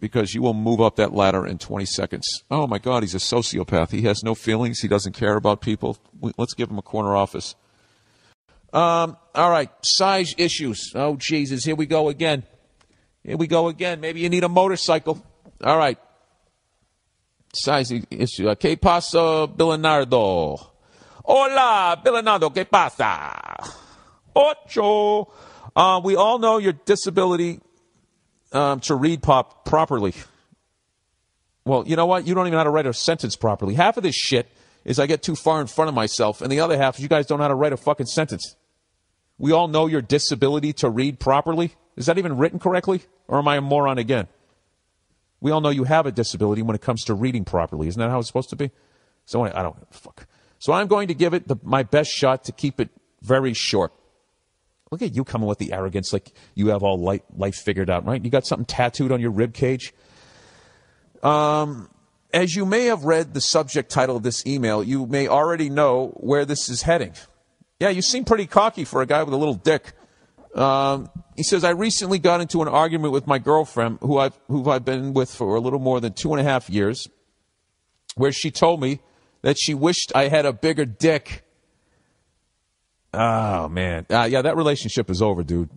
because you will move up that ladder in 20 seconds. Oh, my God, he's a sociopath. He has no feelings. He doesn't care about people. Let's give him a corner office. All right, size issues. Oh, Jesus, here we go again. Maybe you need a motorcycle. All right. Size issue. ¿Qué pasa, Bilenardo? Hola, Bilenardo. ¿Qué pasa? Ocho. We all know your disability to read properly. Well, you know what? You don't even know how to write a sentence properly. Half of this shit is I get too far in front of myself, and the other half is you guys don't know how to write a fucking sentence. We all know your disability to read properly. Is that even written correctly? Or am I a moron again? We all know you have a disability when it comes to reading properly. Isn't that how it's supposed to be? So I don't give a fuck. So I'm going to give it my best shot to keep it very short. Look at you coming with the arrogance like you have all life figured out, right? You got something tattooed on your rib cage. As you may have read the subject title of this email, you may already know where this is heading. Yeah, you seem pretty cocky for a guy with a little dick. He says, I recently got into an argument with my girlfriend, who I've been with for a little more than 2.5 years, where she told me that she wished I had a bigger dick. Oh, man. Yeah, that relationship is over, dude.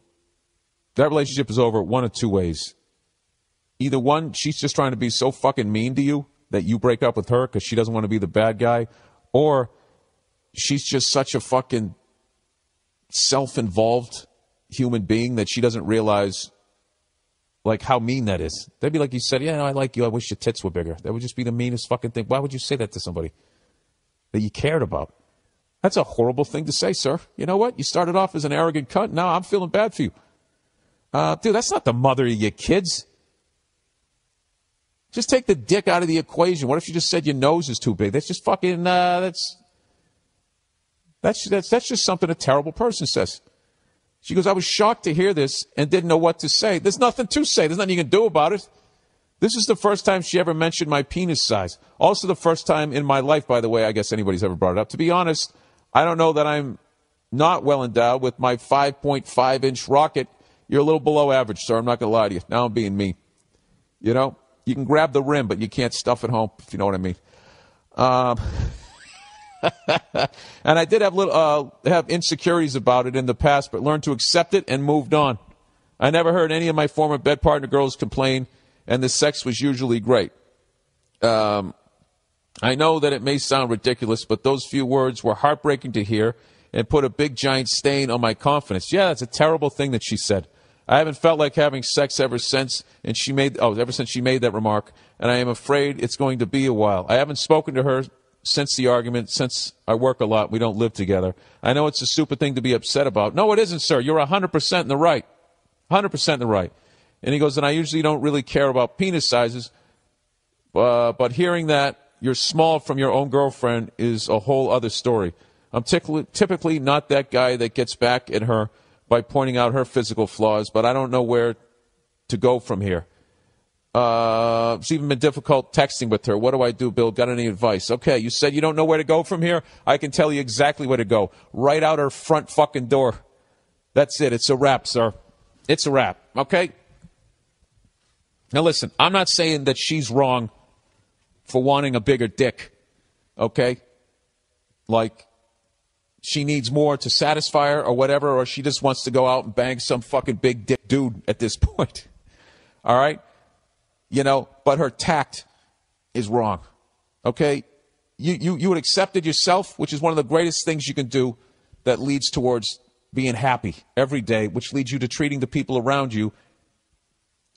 That relationship is over one of two ways. Either one, she's just trying to be so fucking mean to you that you break up with her because she doesn't want to be the bad guy, or she's just such a fucking self-involved human being that she doesn't realize like how mean that is. That'd be like you said, yeah, no, I like you. I wish your tits were bigger. That would just be the meanest fucking thing. Why would you say that to somebody that you cared about? That's a horrible thing to say, sir. You know what? You started off as an arrogant cunt. Now I'm feeling bad for you. Dude, that's not the mother of your kids. Just take the dick out of the equation. What if you just said your nose is too big? That's just fucking, that's just something a terrible person says. She goes, I was shocked to hear this and didn't know what to say. There's nothing to say. There's nothing you can do about it. This is the first time she ever mentioned my penis size. Also the first time in my life, by the way, I guess anybody's ever brought it up. To be honest, I don't know that I'm not well endowed with my 5.5-inch rocket. You're a little below average, sir. I'm not going to lie to you. Now I'm being mean. You know, you can grab the rim, but you can't stuff it home, if you know what I mean. And I did have insecurities about it in the past, but learned to accept it and moved on. I never heard any of my former bed partner girls complain, and the sex was usually great. I know that it may sound ridiculous, but those few words were heartbreaking to hear and put a big giant stain on my confidence. Yeah, that's a terrible thing that she said. I haven't felt like having sex ever since she made that remark, and I am afraid it's going to be a while. I haven't spoken to her since the argument, since I work a lot, we don't live together. I know it's a stupid thing to be upset about. No, it isn't, sir. You're 100% in the right. 100% in the right. And he goes, and I usually don't really care about penis sizes, but hearing that you're small from your own girlfriend is a whole other story. I'm typically not that guy that gets back at her by pointing out her physical flaws, but I don't know where to go from here. It's even been difficult texting with her. What do I do, Bill? Got any advice? Okay, you said you don't know where to go from here? I can tell you exactly where to go. Right out her front fucking door. That's it. It's a wrap, sir. It's a wrap, okay? Now listen, I'm not saying that she's wrong for wanting a bigger dick, okay? Like, she needs more to satisfy her or whatever, or she just wants to go out and bang some fucking big dick dude at this point, all right? You know, but her tact is wrong, okay? You would accept it yourself, which is one of the greatest things you can do that leads towards being happy every day, which leads you to treating the people around you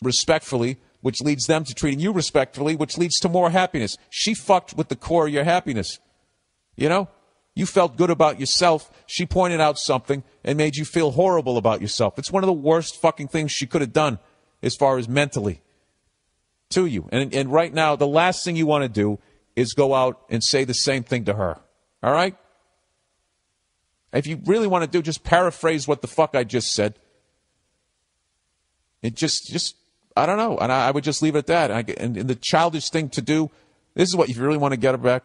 respectfully, which leads them to treating you respectfully, which leads to more happiness. She fucked with the core of your happiness, you know? You felt good about yourself. She pointed out something and made you feel horrible about yourself. It's one of the worst fucking things she could have done as far as mentally to you. And right now, the last thing you want to do is go out and say the same thing to her. All right? If you really want to do, just paraphrase what the fuck I just said. It just I don't know. And I would just leave it at that. And the childish thing to do, this is what, if you really want to get her back,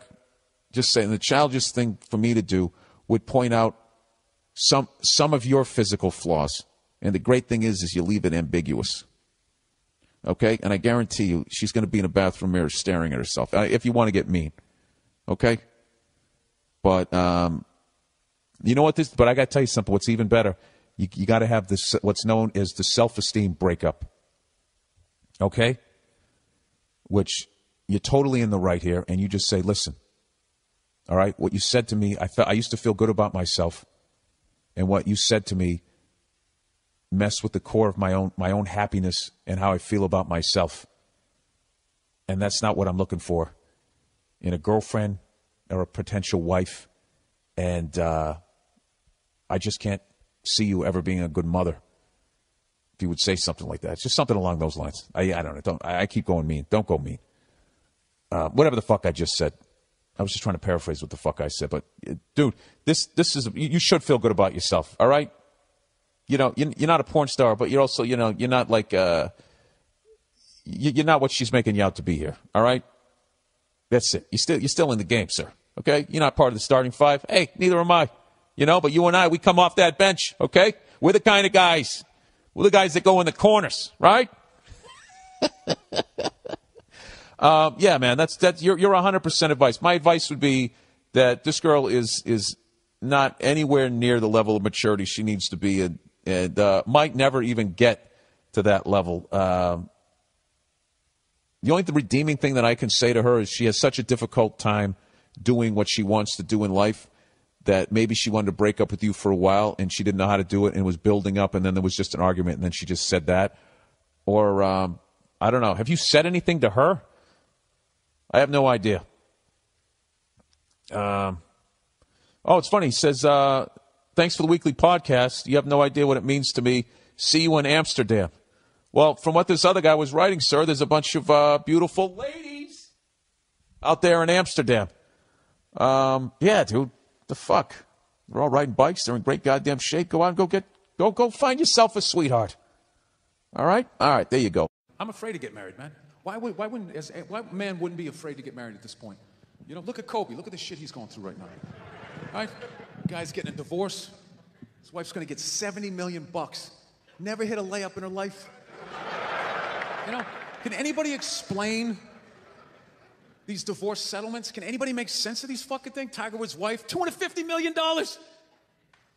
just say, the childish thing for me to do would point out some of your physical flaws. And the great thing is you leave it ambiguous. Okay? And I guarantee you, she's going to be in a bathroom mirror staring at herself, if you want to get mean. Okay? But, you know what but I got to tell you something. What's even better, you got to have this, what's known as the self-esteem breakup. Okay? Which you're totally in the right here, and you just say, listen, all right, what you said to me, I used to feel good about myself, and what you said to me messed with the core of my own happiness and how I feel about myself. And that's not what I'm looking for in a girlfriend or a potential wife. And I just can't see you ever being a good mother. If you would say something like that. It's just something along those lines. I don't know. I keep going mean. Don't go mean. Whatever the fuck I just said. I was just trying to paraphrase what the fuck I said. But, dude, this is, you should feel good about yourself, all right? You know, you're not a porn star, but you're also, you know, you're not like, you're not what she's making you out to be here, all right? That's it. You're still in the game, sir, okay? You're not part of the starting five. Hey, neither am I. You know, but you and I, we come off that bench, okay? We're the kind of guys. We're the guys that go in the corners, right? Yeah, man, that's you're 100% advice. My advice would be that this girl is not anywhere near the level of maturity she needs to be, and might never even get to that level. The only redeeming thing that I can say to her is she has such a difficult time doing what she wants to do in life that maybe she wanted to break up with you for a while and she didn't know how to do it and was building up, and then there was just an argument and then she just said that. Or, I don't know. Have you said anything to her? I have no idea. Oh, it's funny. He says, thanks for the weekly podcast. You have no idea what it means to me. See you in Amsterdam. Well, from what this other guy was writing, sir, there's a bunch of beautiful ladies out there in Amsterdam. Yeah, dude. The fuck? They're all riding bikes. They're in great goddamn shape. Go out and go find yourself a sweetheart. All right? All right, there you go. I'm afraid to get married, man. Why man wouldn't be afraid to get married at this point? You know, look at Kobe. Look at the shit he's going through right now. All right? Guy's getting a divorce. His wife's going to get $70 million. Never hit a layup in her life. You know, can anybody explain these divorce settlements? Can anybody make sense of these fucking things? Tiger Woods' wife, $250 million.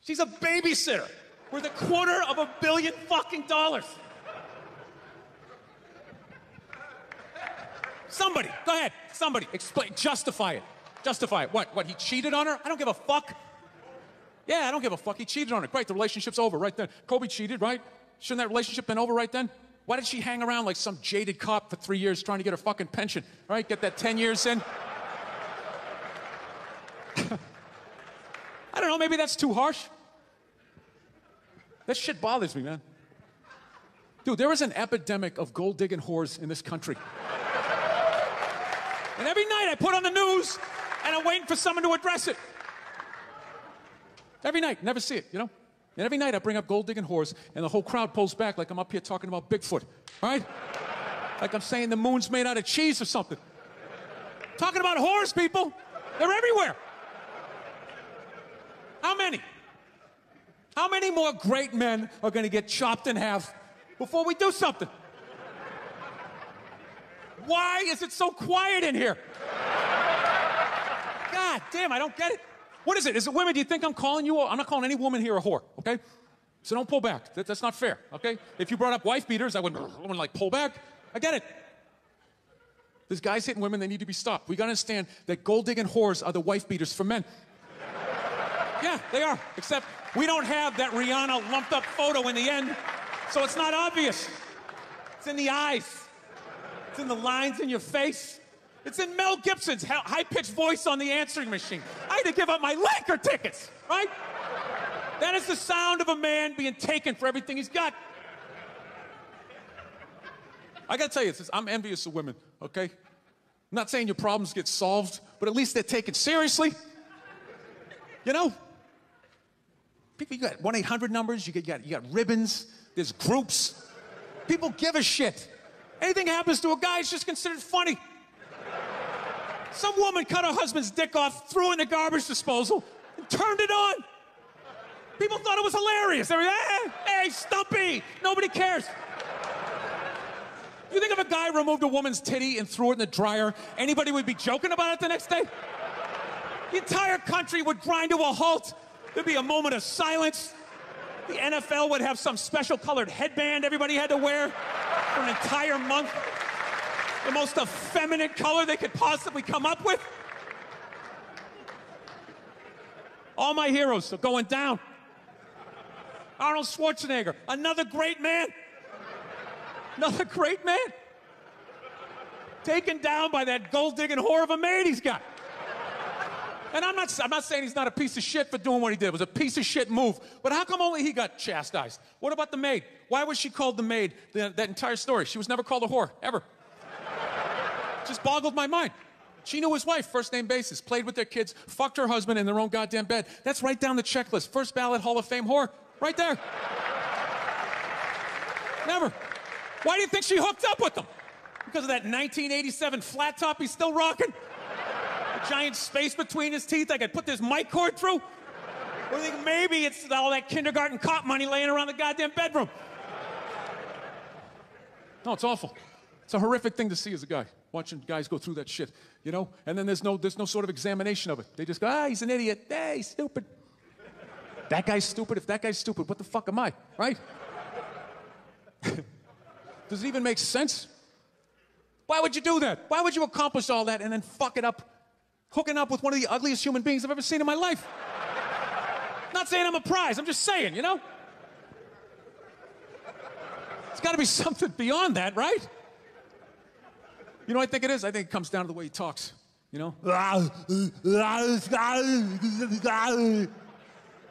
She's a babysitter worth $250 million fucking dollars. Somebody, go ahead. Somebody, explain, justify it. Justify it. What, he cheated on her? I don't give a fuck. Yeah, I don't give a fuck. He cheated on her. Great, the relationship's over right then. Kobe cheated, right? Shouldn't that relationship been over right then? Why did she hang around like some jaded cop for 3 years trying to get her fucking pension? Right? Get that 10 years in? I don't know, maybe that's too harsh. That shit bothers me, man. Dude, there is an epidemic of gold-digging whores in this country. And every night I put on the news, and I'm waiting for someone to address it. Every night, never see it, you know? And every night I bring up gold-digging whores, and the whole crowd pulls back like I'm up here talking about Bigfoot, all right? Like I'm saying the moon's made out of cheese or something. Talking about whores, people. They're everywhere. How many? How many more great men are going to get chopped in half before we do something? Why is it so quiet in here? God damn, I don't get it. What is it? Is it women? Do you think I'm calling you? I'm not calling any woman here a whore, okay? So don't pull back. That's not fair, okay? If you brought up wife beaters, I wouldn't like pull back. I get it. There's guys hitting women, they need to be stopped. We gotta understand that gold-digging whores are the wife beaters for men. Yeah, they are. Except we don't have that Rihanna lumped up photo in the end, so it's not obvious. It's in the eyes. It's in the lines in your face. It's in Mel Gibson's high-pitched voice on the answering machine. I had to give up my Laker tickets, right? That is the sound of a man being taken for everything he's got. I gotta tell you this, I'm envious of women, okay? I'm not saying your problems get solved, but at least they're taken seriously. You know? People, you got 1-800 numbers, you got ribbons, there's groups. People give a shit. Anything happens to a guy, it's just considered funny. Some woman cut her husband's dick off, threw it in the garbage disposal, and turned it on. People thought it was hilarious. They were, hey, Stumpy, nobody cares. You think if a guy removed a woman's titty and threw it in the dryer, anybody would be joking about it the next day? The entire country would grind to a halt. There'd be a moment of silence. The NFL would have some special colored headband everybody had to wear for an entire month. The most effeminate color they could possibly come up with. All my heroes are going down. Arnold Schwarzenegger, another great man. Another great man. Taken down by that gold-digging whore of a maid he's got. And I'm not saying he's not a piece of shit for doing what he did. It was a piece of shit move. But how come only he got chastised? What about the maid? Why was she called the maid that entire story? She was never called a whore, ever. Just boggled my mind. She knew his wife, first name basis, played with their kids, fucked her husband in their own goddamn bed. That's right down the checklist. First ballot Hall of Fame whore. Right there. Never. Why do you think she hooked up with him? Because of that 1987 flat top he's still rocking? A giant space between his teeth I could put this mic cord through? Or do you think maybe it's all that kindergarten cop money laying around the goddamn bedroom? No, it's awful. It's a horrific thing to see as a guy, watching guys go through that shit, you know? And then there's no sort of examination of it. They just go, he's an idiot. Hey, he's stupid. That guy's stupid. If that guy's stupid, what the fuck am I, right? Does it even make sense? Why would you do that? Why would you accomplish all that and then fuck it up, hooking up with one of the ugliest human beings I've ever seen in my life? Not saying I'm a prize, I'm just saying, you know? It's gotta be something beyond that, right? You know what I think it is? I think it comes down to the way he talks, you know?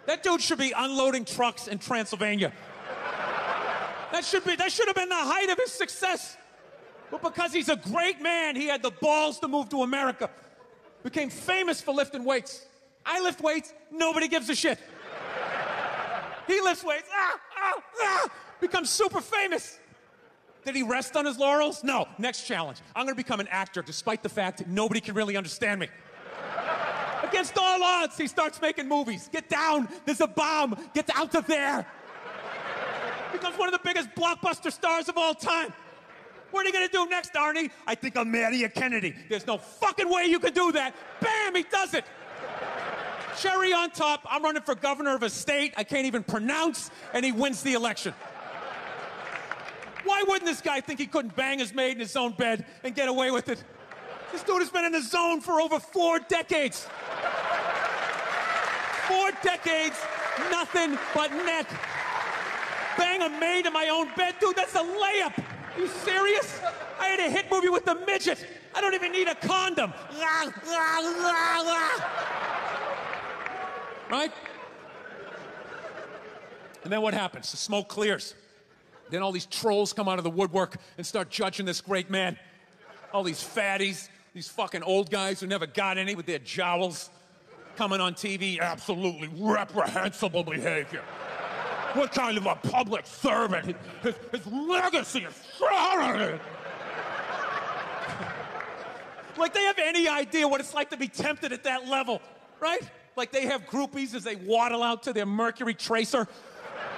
That dude should be unloading trucks in Transylvania. That should have been the height of his success. But because he's a great man, he had the balls to move to America. Became famous for lifting weights. I lift weights, nobody gives a shit. He lifts weights, becomes super famous. Did he rest on his laurels? No. Next challenge. I'm gonna become an actor despite the fact that nobody can really understand me. Against all odds, he starts making movies. Get down, there's a bomb, get out of there. Becomes one of the biggest blockbuster stars of all time. What are you gonna do next, Arnie? I think I'll marry a Kennedy. There's no fucking way you can do that. Bam, he does it. Cherry on top, I'm running for governor of a state I can't even pronounce, and he wins the election. Why wouldn't this guy think he couldn't bang his maid in his own bed and get away with it? This dude has been in the zone for over 4 decades. 4 decades, nothing but net. Bang a maid in my own bed, dude, that's a layup. Are you serious? I had a hit movie with the midget. I don't even need a condom. right? And then what happens? The smoke clears. Then all these trolls come out of the woodwork and start judging this great man. All these fatties, these fucking old guys who never got any with their jowls coming on TV. Absolutely reprehensible behavior. What kind of a public servant? His legacy is shrouded. Like they have any idea what it's like to be tempted at that level, right? Like they have groupies as they waddle out to their Mercury Tracer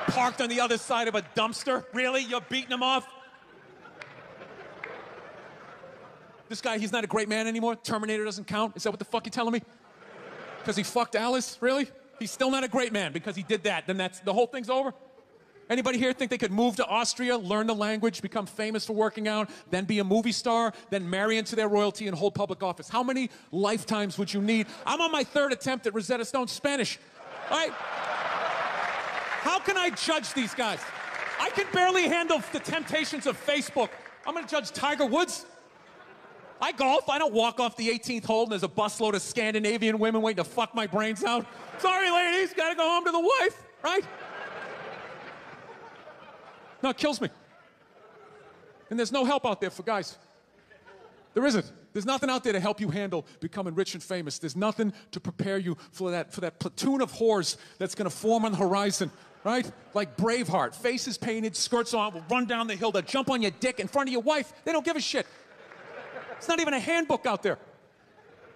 parked on the other side of a dumpster. Really? You're beating them off? This guy, he's not a great man anymore? Terminator doesn't count? Is that what the fuck you're telling me? Because he fucked Alice? Really? He's still not a great man because he did that. Then the whole thing's over? Anybody here think they could move to Austria, learn the language, become famous for working out, then be a movie star, then marry into their royalty and hold public office? How many lifetimes would you need? I'm on my third attempt at Rosetta Stone Spanish. All right? How can I judge these guys? I can barely handle the temptations of Facebook. I'm going to judge Tiger Woods? I golf. I don't walk off the 18th hole and there's a busload of Scandinavian women waiting to fuck my brains out. Sorry, ladies, gotta go home to the wife, right? No, it kills me. And there's no help out there for guys. There isn't. There's nothing out there to help you handle becoming rich and famous. There's nothing to prepare you for that platoon of whores that's gonna form on the horizon, right? Like Braveheart, faces painted, skirts on, will run down the hill, they'll jump on your dick in front of your wife. They don't give a shit. It's not even a handbook out there.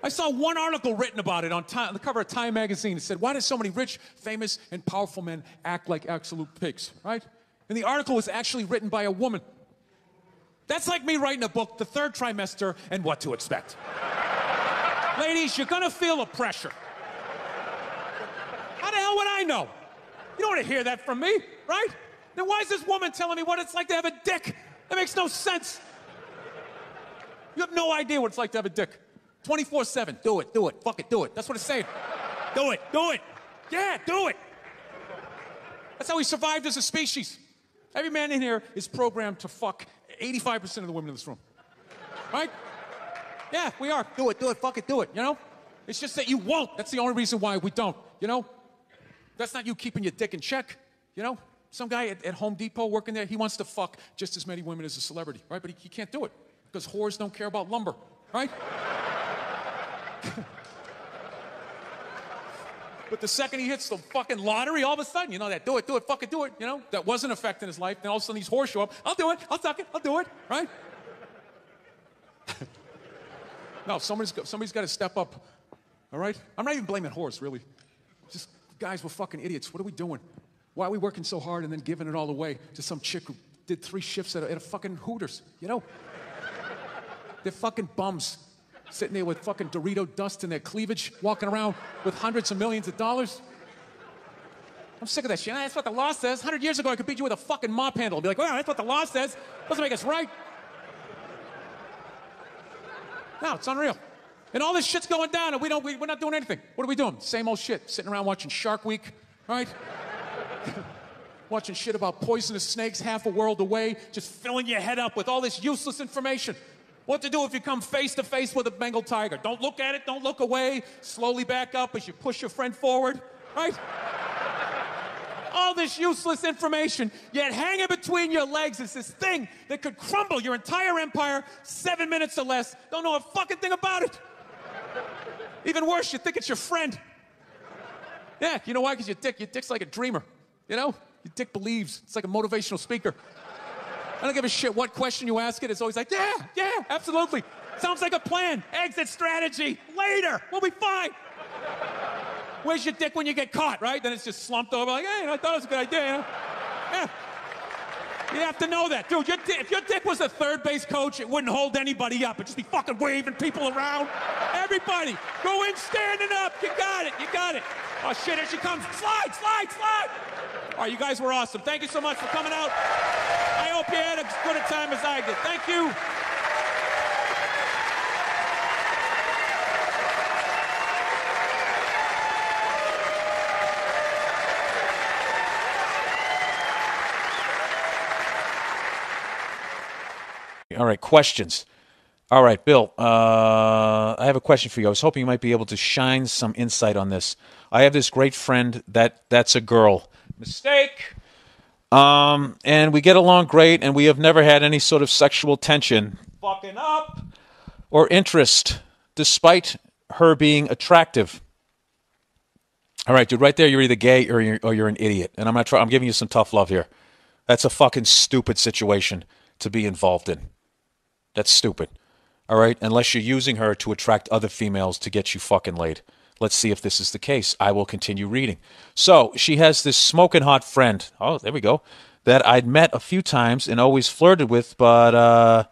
I saw one article written about it on the cover of Time magazine. It said, why do so many rich, famous, and powerful men act like absolute pigs, right? And the article was actually written by a woman. That's like me writing a book, The Third Trimester, and What to Expect. Ladies, you're gonna feel the pressure. How the hell would I know? You don't want to hear that from me, right? Then why is this woman telling me what it's like to have a dick? That makes no sense. You have no idea what it's like to have a dick. 24/7. Do it, fuck it, do it. That's what it's saying. Do it. Yeah, do it. That's how we survived as a species. Every man in here is programmed to fuck 85% of the women in this room. Right? Yeah, we are. Do it, fuck it, do it, you know? It's just that you won't. That's the only reason why we don't, you know? That's not you keeping your dick in check, you know? Some guy at Home Depot working there, he wants to fuck just as many women as a celebrity, right? But he can't do it because whores don't care about lumber, right? But the second he hits the fucking lottery, all of a sudden, you know, that do it, fucking do it, you know? That wasn't affecting his life. Then all of a sudden these whores show up. I'll do it, I'll suck it, I'll do it, right? No, somebody's got to step up, all right? I'm not even blaming whores, really. Just guys, we're fucking idiots. What are we doing? Why are we working so hard and then giving it all away to some chick who did 3 shifts at a fucking Hooters, you know? They're fucking bums. Sitting there with fucking Dorito dust in their cleavage, walking around with hundreds of millions of dollars. I'm sick of that shit. That's what the law says. 100 years ago, I could beat you with a fucking mop handle and be like, well, that's what the law says. Doesn't make us right. No, it's unreal. And all this shit's going down, and we're not doing anything. What are we doing? Same old shit. Sitting around watching Shark Week, right? Watching shit about poisonous snakes half a world away, just filling your head up with all this useless information. What to do if you come face to face with a Bengal tiger. Don't look at it, don't look away. Slowly back up as you push your friend forward, right? All this useless information, yet hanging between your legs is this thing that could crumble your entire empire 7 minutes or less. Don't know a fucking thing about it. Even worse, you think it's your friend. Yeah, you know why? Because your dick's like a dreamer, you know? Your dick believes. It's like a motivational speaker. I don't give a shit what question you ask it. It's always like, yeah, absolutely. Sounds like a plan. Exit strategy. Later. We'll be fine. Where's your dick when you get caught, right? Then it's just slumped over like, hey, I thought it was a good idea. You know? Yeah. You have to know that. Dude, if your dick was a third base coach, it wouldn't hold anybody up. It'd just be fucking waving people around. Everybody, go in standing up. You got it. Oh, shit, here she comes. Slide. All right, you guys were awesome. Thank you so much for coming out. I hope you had as good a time as I did. Thank you. All right, questions. All right, Bill, I have a question for you. I was hoping you might be able to shine some insight on this. I have this great friend that's a girl. Mistake. And we get along great, and we have never had any sort of sexual tension, fucking up, or interest, despite her being attractive. All right, dude, right there, you're either gay or you're an idiot, and I'm giving you some tough love here. That's a fucking stupid situation to be involved in. That's stupid. All right, unless you're using her to attract other females to get you fucking laid. Let's see if this is the case. I will continue reading. So she has this smoking hot friend. Oh, there we go. That I'd met a few times and always flirted with, but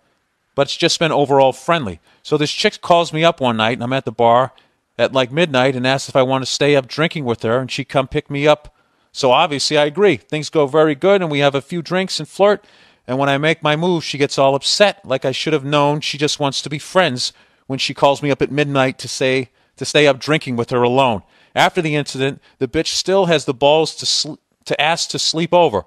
it's just been overall friendly. So this chick calls me up one night, and I'm at the bar at like midnight and asks if I want to stay up drinking with her, and she come pick me up. So obviously I agree. Things go very good, and we have a few drinks and flirt. And when I make my move, she gets all upset, like I should have known she just wants to be friends when she calls me up at midnight to stay up drinking with her alone. After the incident, the bitch still has the balls to ask to sleep over.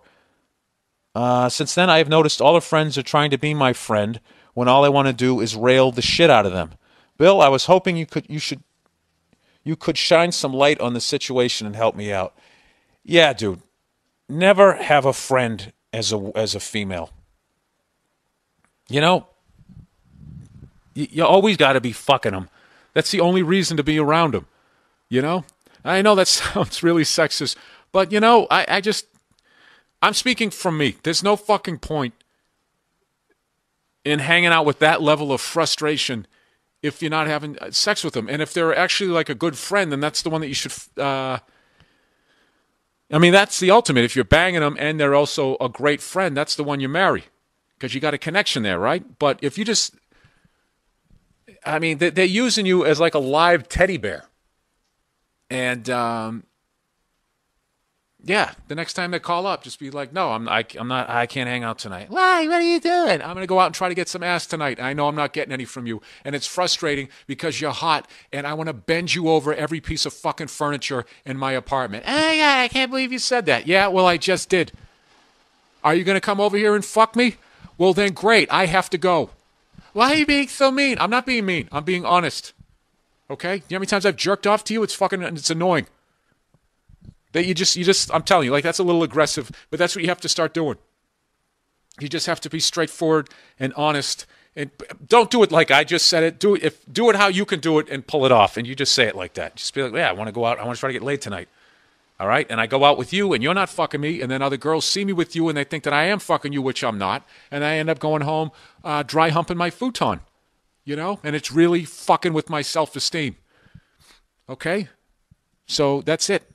Since then, I have noticed all her friends are trying to be my friend when all I want to do is rail the shit out of them. Bill, I was hoping you could shine some light on the situation and help me out. Yeah, dude. Never have a friend as a female. You know, you always got to be fucking them. That's the only reason to be around them. You know? I know that sounds really sexist, but you know, I'm speaking from me. There's no fucking point in hanging out with that level of frustration if you're not having sex with them. And if they're actually like a good friend, then that's the one that you should... that's the ultimate. If you're banging them and they're also a great friend, that's the one you marry. Because you got a connection there, right? But if you just... they're using you as like a live teddy bear. And, the next time they call up, just be like, no, I can't hang out tonight. Why? What are you doing? I'm going to go out and try to get some ass tonight. I know I'm not getting any from you. And it's frustrating because you're hot and I want to bend you over every piece of fucking furniture in my apartment. Oh my God, I can't believe you said that. Yeah, well, I just did. Are you going to come over here and fuck me? Well, then great. I have to go. Why are you being so mean? I'm not being mean. I'm being honest. Okay? You know how many times I've jerked off to you? It's annoying. That you just, I'm telling you, like that's a little aggressive, but that's what you have to start doing. You just have to be straightforward and honest, and don't do it like I just said it. Do it how you can do it and pull it off, and you just say it like that. Just be like, yeah, I want to go out. I want to try to get laid tonight. All right? And I go out with you, and you're not fucking me, and then other girls see me with you, and they think that I am fucking you, which I'm not, and I end up going home dry humping my futon, you know? And it's really fucking with my self-esteem. Okay? So that's it.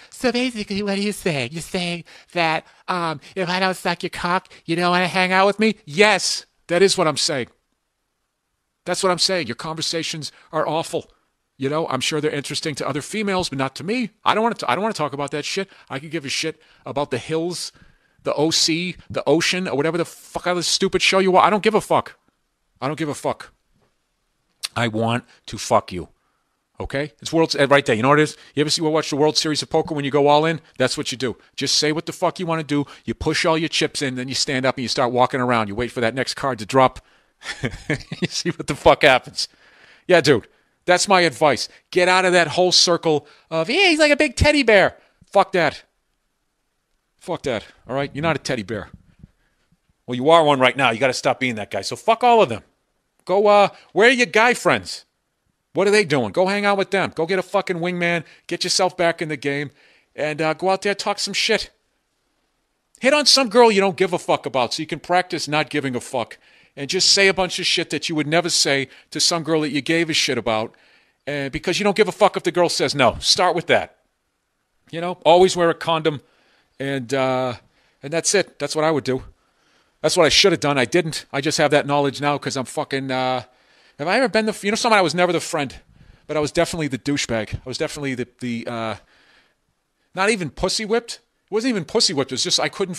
So basically, what are you saying? You're saying that if I don't suck your cock, you don't want to hang out with me? Yes, that is what I'm saying. That's what I'm saying. Your conversations are awful. You know, I'm sure they're interesting to other females, but not to me. I don't want to talk about that shit. I could give a shit about the hills, the OC, the ocean, or whatever the fuck other stupid show you want. I don't give a fuck. I don't give a fuck. I want to fuck you. Okay? It's right there. You know what it is? You ever watch the World Series of Poker when you go all in? That's what you do. Just say what the fuck you want to do. You push all your chips in, then you stand up and you start walking around. You wait for that next card to drop. You see what the fuck happens. Yeah, dude. That's my advice. Get out of that whole circle of, yeah, he's like a big teddy bear. Fuck that. Fuck that. All right? You're not a teddy bear. Well, you are one right now. You got to stop being that guy. So fuck all of them. Go, where are your guy friends? What are they doing? Go hang out with them. Go get a fucking wingman. Get yourself back in the game. And go out there, talk some shit. Hit on some girl you don't give a fuck about so you can practice not giving a fuck. And just say a bunch of shit that you would never say to some girl that you gave a shit about. Because you don't give a fuck if the girl says no. Start with that. You know, always wear a condom. And that's it. That's what I would do. That's what I should have done. I didn't. I just have that knowledge now because I'm fucking... Have I ever been someone I was never the friend, but I was definitely the douchebag. I was definitely the not even pussy whipped. It wasn't even pussy whipped. It was just I couldn't